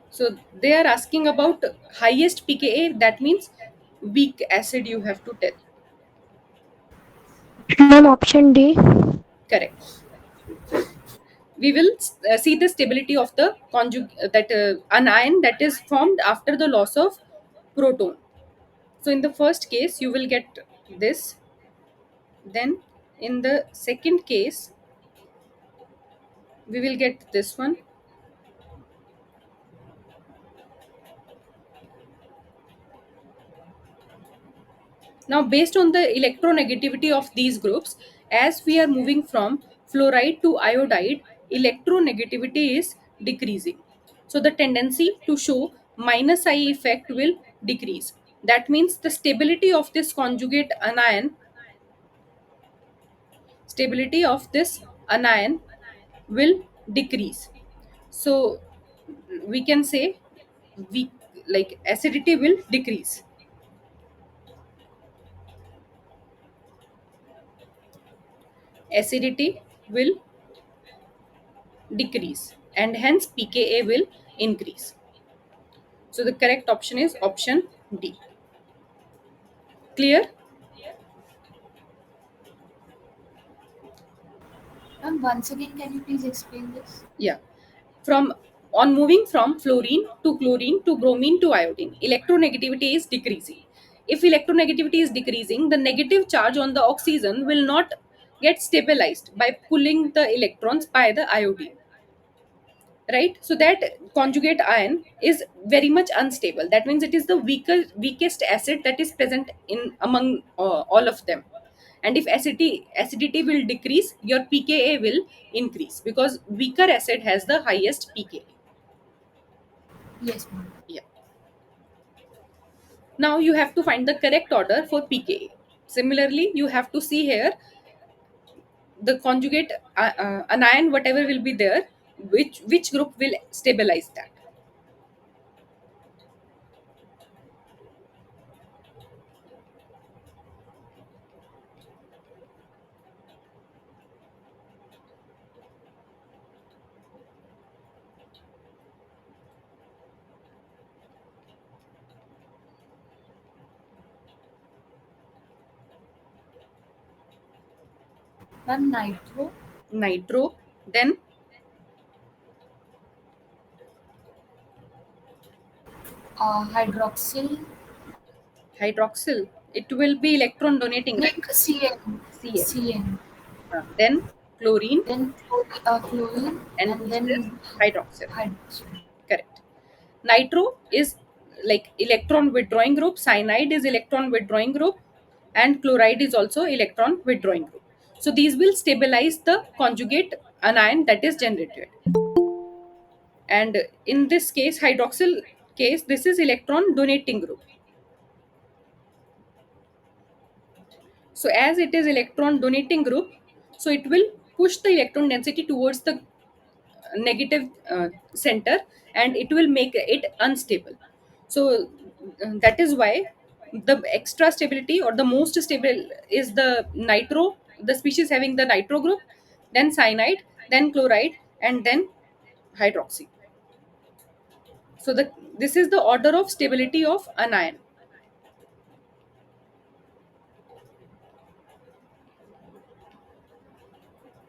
So they are asking about highest pKa, that means weak acid you have to tell. Ma'am, option D. Correct. We will see the stability of the that anion that is formed after the loss of proton. So in the first case you will get this, then in the second case we will get this one. Now based on the electronegativity of these groups, as we are moving from fluoride to iodide, electronegativity is decreasing. So the tendency to show minus I effect will decrease. That means the stability of this conjugate anion will decrease. So we can say we like acidity will decrease. Acidity will decrease and hence pKa will increase. So the correct option is option D. Clear? Ma'am, once again, can you please explain this? Yeah. From on moving from fluorine to chlorine to bromine to iodine, electronegativity is decreasing. If electronegativity is decreasing, the negative charge on the oxygen will not get stabilized by pulling the electrons by the iodine, right? So that conjugate ion is very much unstable. That means it is the weakest acid that is present in among all of them. And if acidity will decrease, your pKa will increase because weaker acid has the highest pKa. Yes, ma'am. Yeah. Now you have to find the correct order for pKa. Similarly, you have to see here the conjugate anion, whatever will be there, which group will stabilize that. Ma'am, nitro, Nitro, then hydroxyl, hydroxyl. It will be electron donating, right? like CN, Cl. CN, Then chlorine, then chlorine, and and this is then hydroxyl. hydroxyl. Correct. Nitro is like electron withdrawing group, cyanide is electron withdrawing group, and chloride is also electron withdrawing group. So these will stabilize the conjugate anion that is generated. And in this case, hydroxyl case, this is electron donating group. So as it is electron donating group, so it will push the electron density towards the negative center, and it will make it unstable. So that is why the extra stability or the most stable is the nitro, the species having the nitro group, then cyanide, then chloride, and then hydroxy. So this is the order of stability of anion.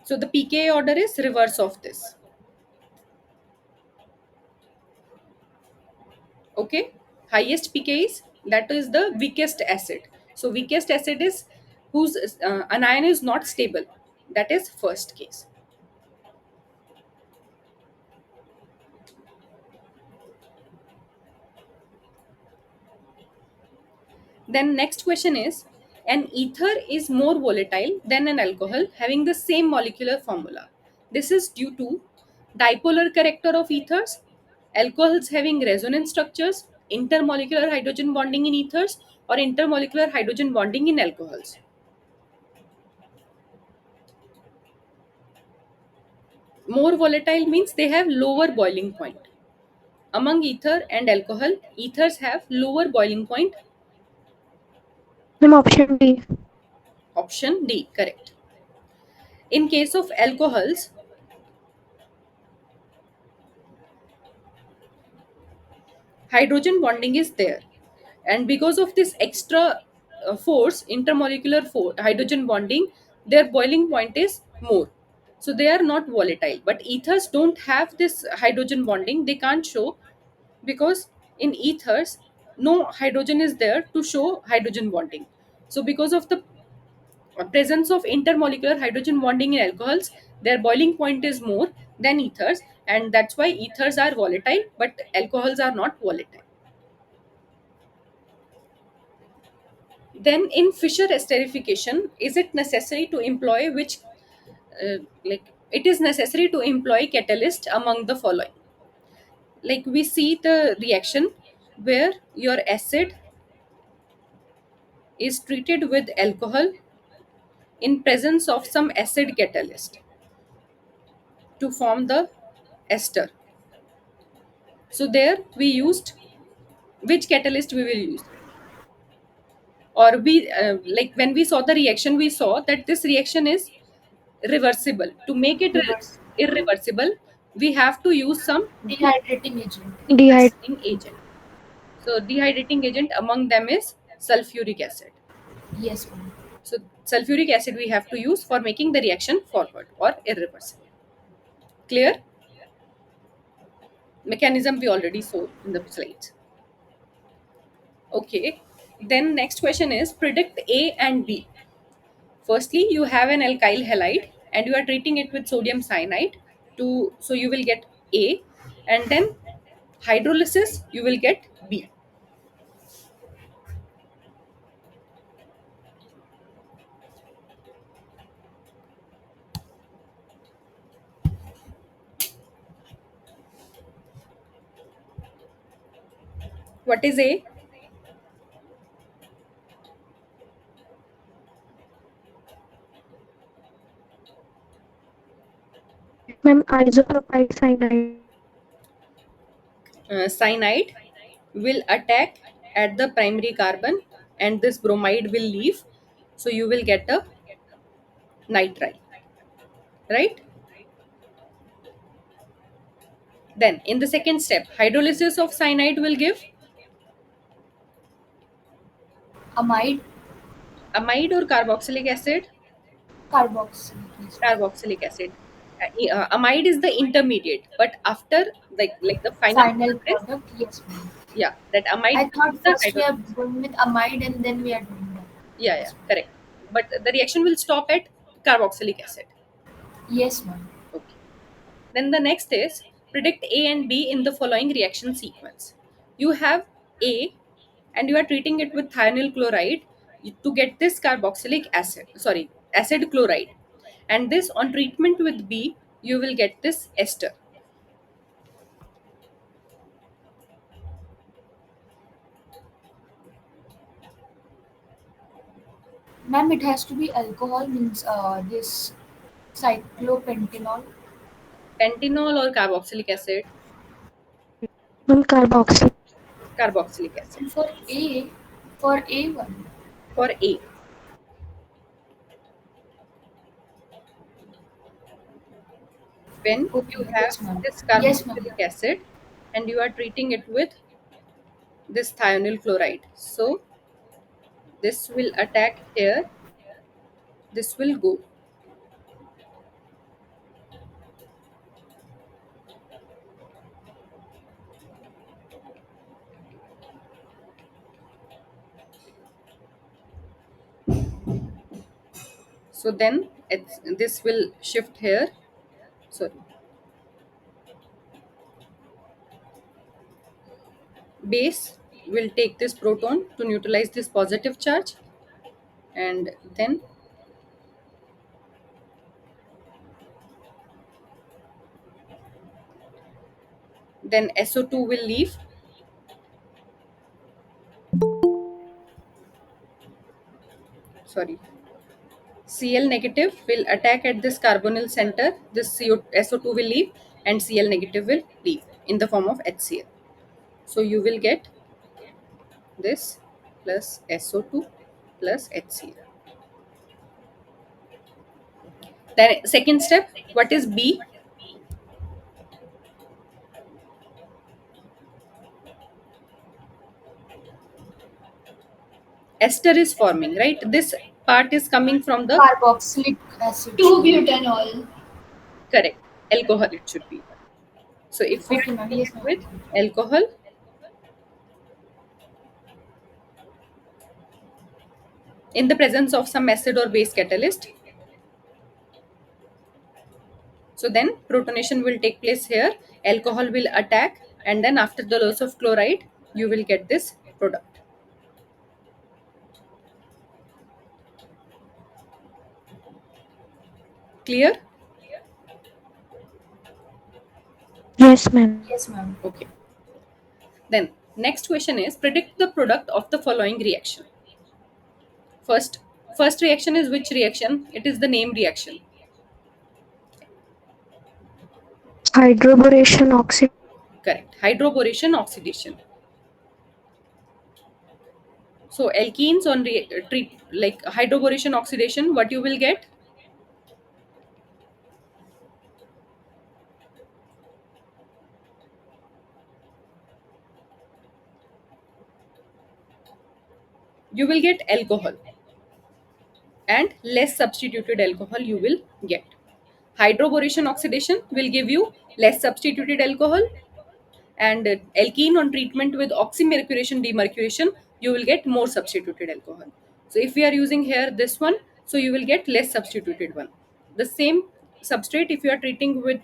So the pKa order is reverse of this. Okay, highest pK is, that is the weakest acid. So weakest acid is whose anion is not stable. That is first case. Then next question is, an ether is more volatile than an alcohol having the same molecular formula. This is due to dipolar character of ethers, alcohols having resonance structures, intermolecular hydrogen bonding in ethers, or intermolecular hydrogen bonding in alcohols. More volatile means they have lower boiling point. Among ether and alcohol, ethers have lower boiling point. Ma'am, option D. Option D, correct. In case of alcohols, hydrogen bonding is there, and because of this extra force, intermolecular hydrogen bonding, their boiling point is more. So they are not volatile. But ethers don't have this hydrogen bonding, they can't show, because in ethers no hydrogen is there to show hydrogen bonding. So because of the presence of intermolecular hydrogen bonding in alcohols, their boiling point is more than ethers, and that's why ethers are volatile but alcohols are not volatile. Then in Fischer esterification, is it necessary to employ which like it is necessary to employ catalyst among the following? Like we see the reaction, where your acid is treated with alcohol in presence of some acid catalyst to form the ester. So there we used which catalyst we will use, or we like when we saw the reaction, we saw that this reaction is reversible. To make it Reverse. irreversible, we have to use some Dehydrating agent. Dehyd. dehydrating agent. So dehydrating agent among them is sulfuric acid. Yes, ma'am. So sulfuric acid we have to use for making the reaction forward or irreversible. Clear? Mechanism we already saw in the slides. Okay. Then next question is predict A and B. Firstly, you have an alkyl halide and you are treating it with sodium cyanide to, so you will get A, and then hydrolysis you will get B. What is A? Ma'am, isopropyl cyanide. Cyanide will attack at the primary carbon and this bromide will leave, so you will get a nitrile, right? Then in the second step, hydrolysis of cyanide will give Amide. amide or carboxylic acid. Carboxylic. Yes, ma'am. Carboxylic acid. Amide is the intermediate, but after like the final Final product is, product. Yes, ma'am. yeah, that amide I thought is the first we are hydrolysis. going with amide and then we are doing that. Yeah, yeah, Yes, ma'am. correct. But the reaction will stop at carboxylic acid. Yes, ma'am. Okay. Then the next is predict A and B in the following reaction sequence. You have A and you are treating it with thionyl chloride to get this carboxylic acid, sorry, acid chloride. And this on treatment with B, you will get this ester. Ma'am, it has to be alcohol means this cyclopentanol. Pentanol or carboxylic acid? Ma'am, carboxyl. Carboxylic acid. And for A1. For A, when you Okay, have yes, ma'am. this Yes, ma'am. carboxylic acid and you are treating it with this thionyl chloride, so this will attack here, this will go. So then this will shift here. Sorry. Base will take this proton to neutralize this positive charge, and then SO2 will leave. Sorry. Cl negative will attack at this carbonyl center. This SO2 will leave and Cl negative will leave in the form of HCl. So you will get this plus SO2 plus HCl. Then second step, what is B? Ester is forming, right? This part is coming from the Carboxylic acid. 2-butanol. correct alcohol. It should be. So if we are Okay, ma'am. treating Yes, it ma'am. with alcohol, in the presence of some acid or base catalyst, so then protonation will take place here. Alcohol will attack, and then after the loss of chloride, you will get this product. Clear? Yes, ma'am. Yes, ma'am. Okay. Then Next question is predict the product of the following reaction. First, first reaction is which reaction? It is the name reaction. Hydroboration oxidation. Correct. Hydroboration oxidation. So alkenes on treat like hydroboration oxidation, what you will get? You will get alcohol, and less substituted alcohol you will get. Hydroboration oxidation will give you less substituted alcohol, and alkene on treatment with oxymercuration demercuration you will get more substituted alcohol. So if we are using here this one, so you will get less substituted one. The same substrate, if you are treating with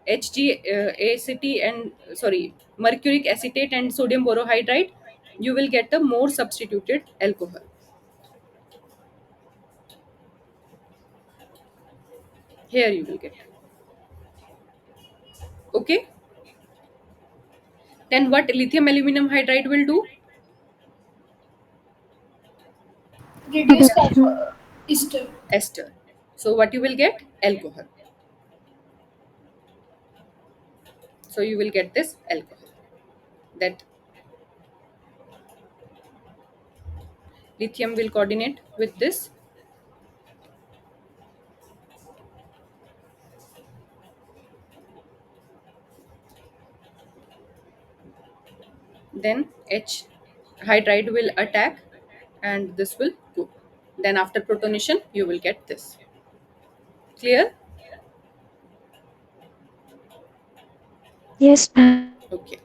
HgACT and sorry mercuric acetate and sodium borohydride, you will get a more substituted alcohol. Here you will get. Okay. Then what lithium aluminum hydride will do? Reduce Reduction. ester. Ester. So what you will get? Alcohol. So you will get this alcohol. That lithium will coordinate with this. Then H hydride will attack and this will go. Then after protonation, you will get this. Clear? Yes, ma'am. Okay.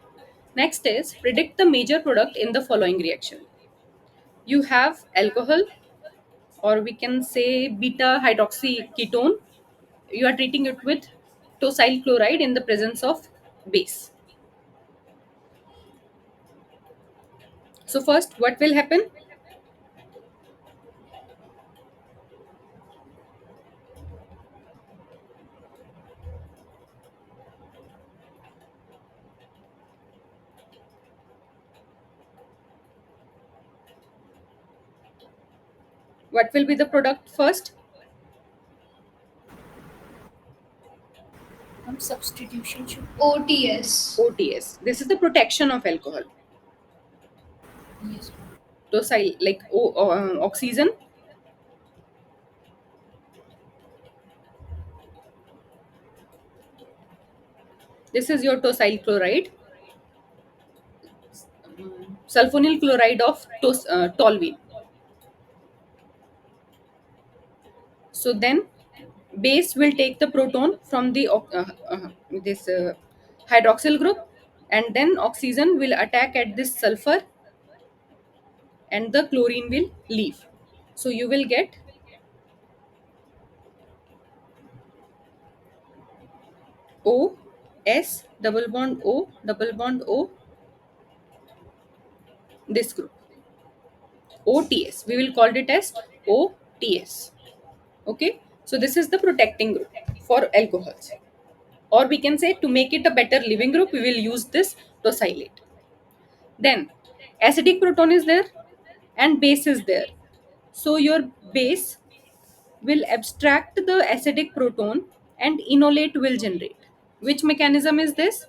Next is predict the major product in the following reaction. You have alcohol, or we can say beta hydroxy ketone. You are treating it with tosyl chloride in the presence of base. So first, what will happen? What will be the product first? Substitution should OTS. OTS. This is the protection of alcohol. yes. Tosyl, like oxygen. This is your tosyl chloride. Sulfonyl chloride of toluene. So then base will take the proton from the this hydroxyl group, and then oxygen will attack at this sulfur and the chlorine will leave. So you will get O S double bond O double bond O, this group OTS. We will call it as OTS. Okay. So this is the protecting group for alcohols. Or we can say to make it a better living group, we will use this tosylate. Then acidic proton is there and base is there. So your base will abstract the acidic proton and enolate will generate. Which mechanism is this?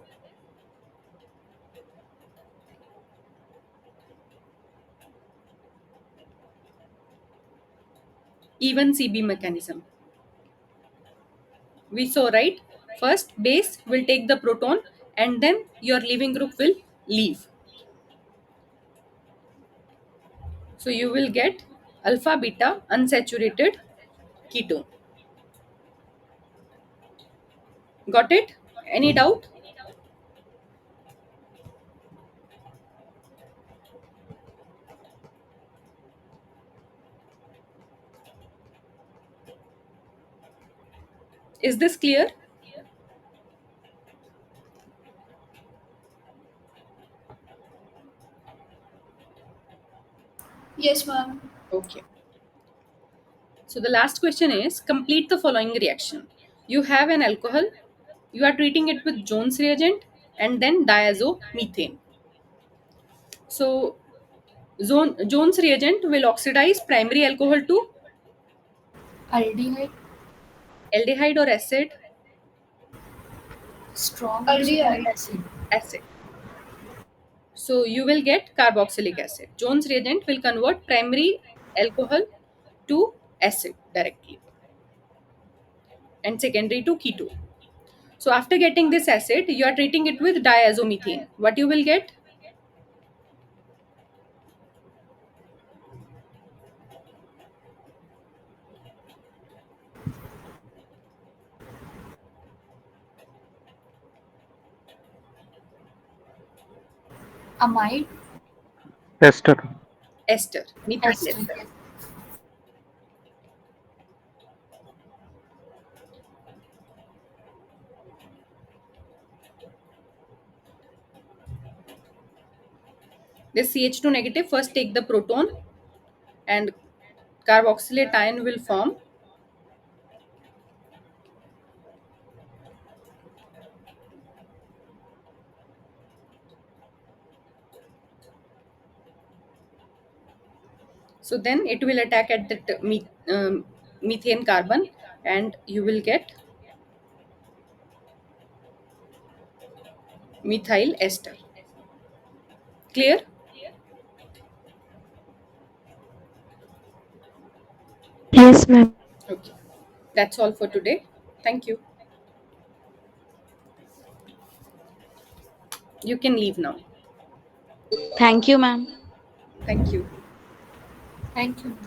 Even CB mechanism. We saw, right? First base will take the proton and then your leaving group will leave. So you will get alpha beta unsaturated ketone. Got it? Any doubt? Is this clear? Yes, ma'am. Okay. So the last question is complete the following reaction. You have an alcohol, you are treating it with Jones reagent and then diazomethane. So Jones reagent will oxidize primary alcohol to Aldehyde. aldehyde or acid. Strong Aldehyde. Acid. So you will get carboxylic acid. Jones reagent will convert primary alcohol to acid directly and secondary to ketone. So after getting this acid, you are treating it with diazomethane. What you will get? Amide. Ester. Ester. Methyl Ester. ester. This CH2 negative first take the proton and carboxylate ion will form. So then it will attack at the methane carbon and you will get methyl ester. Clear? Yes, ma'am. Okay. That's all for today. Thank you. You can leave now. Thank you, ma'am. Thank you. Thank you.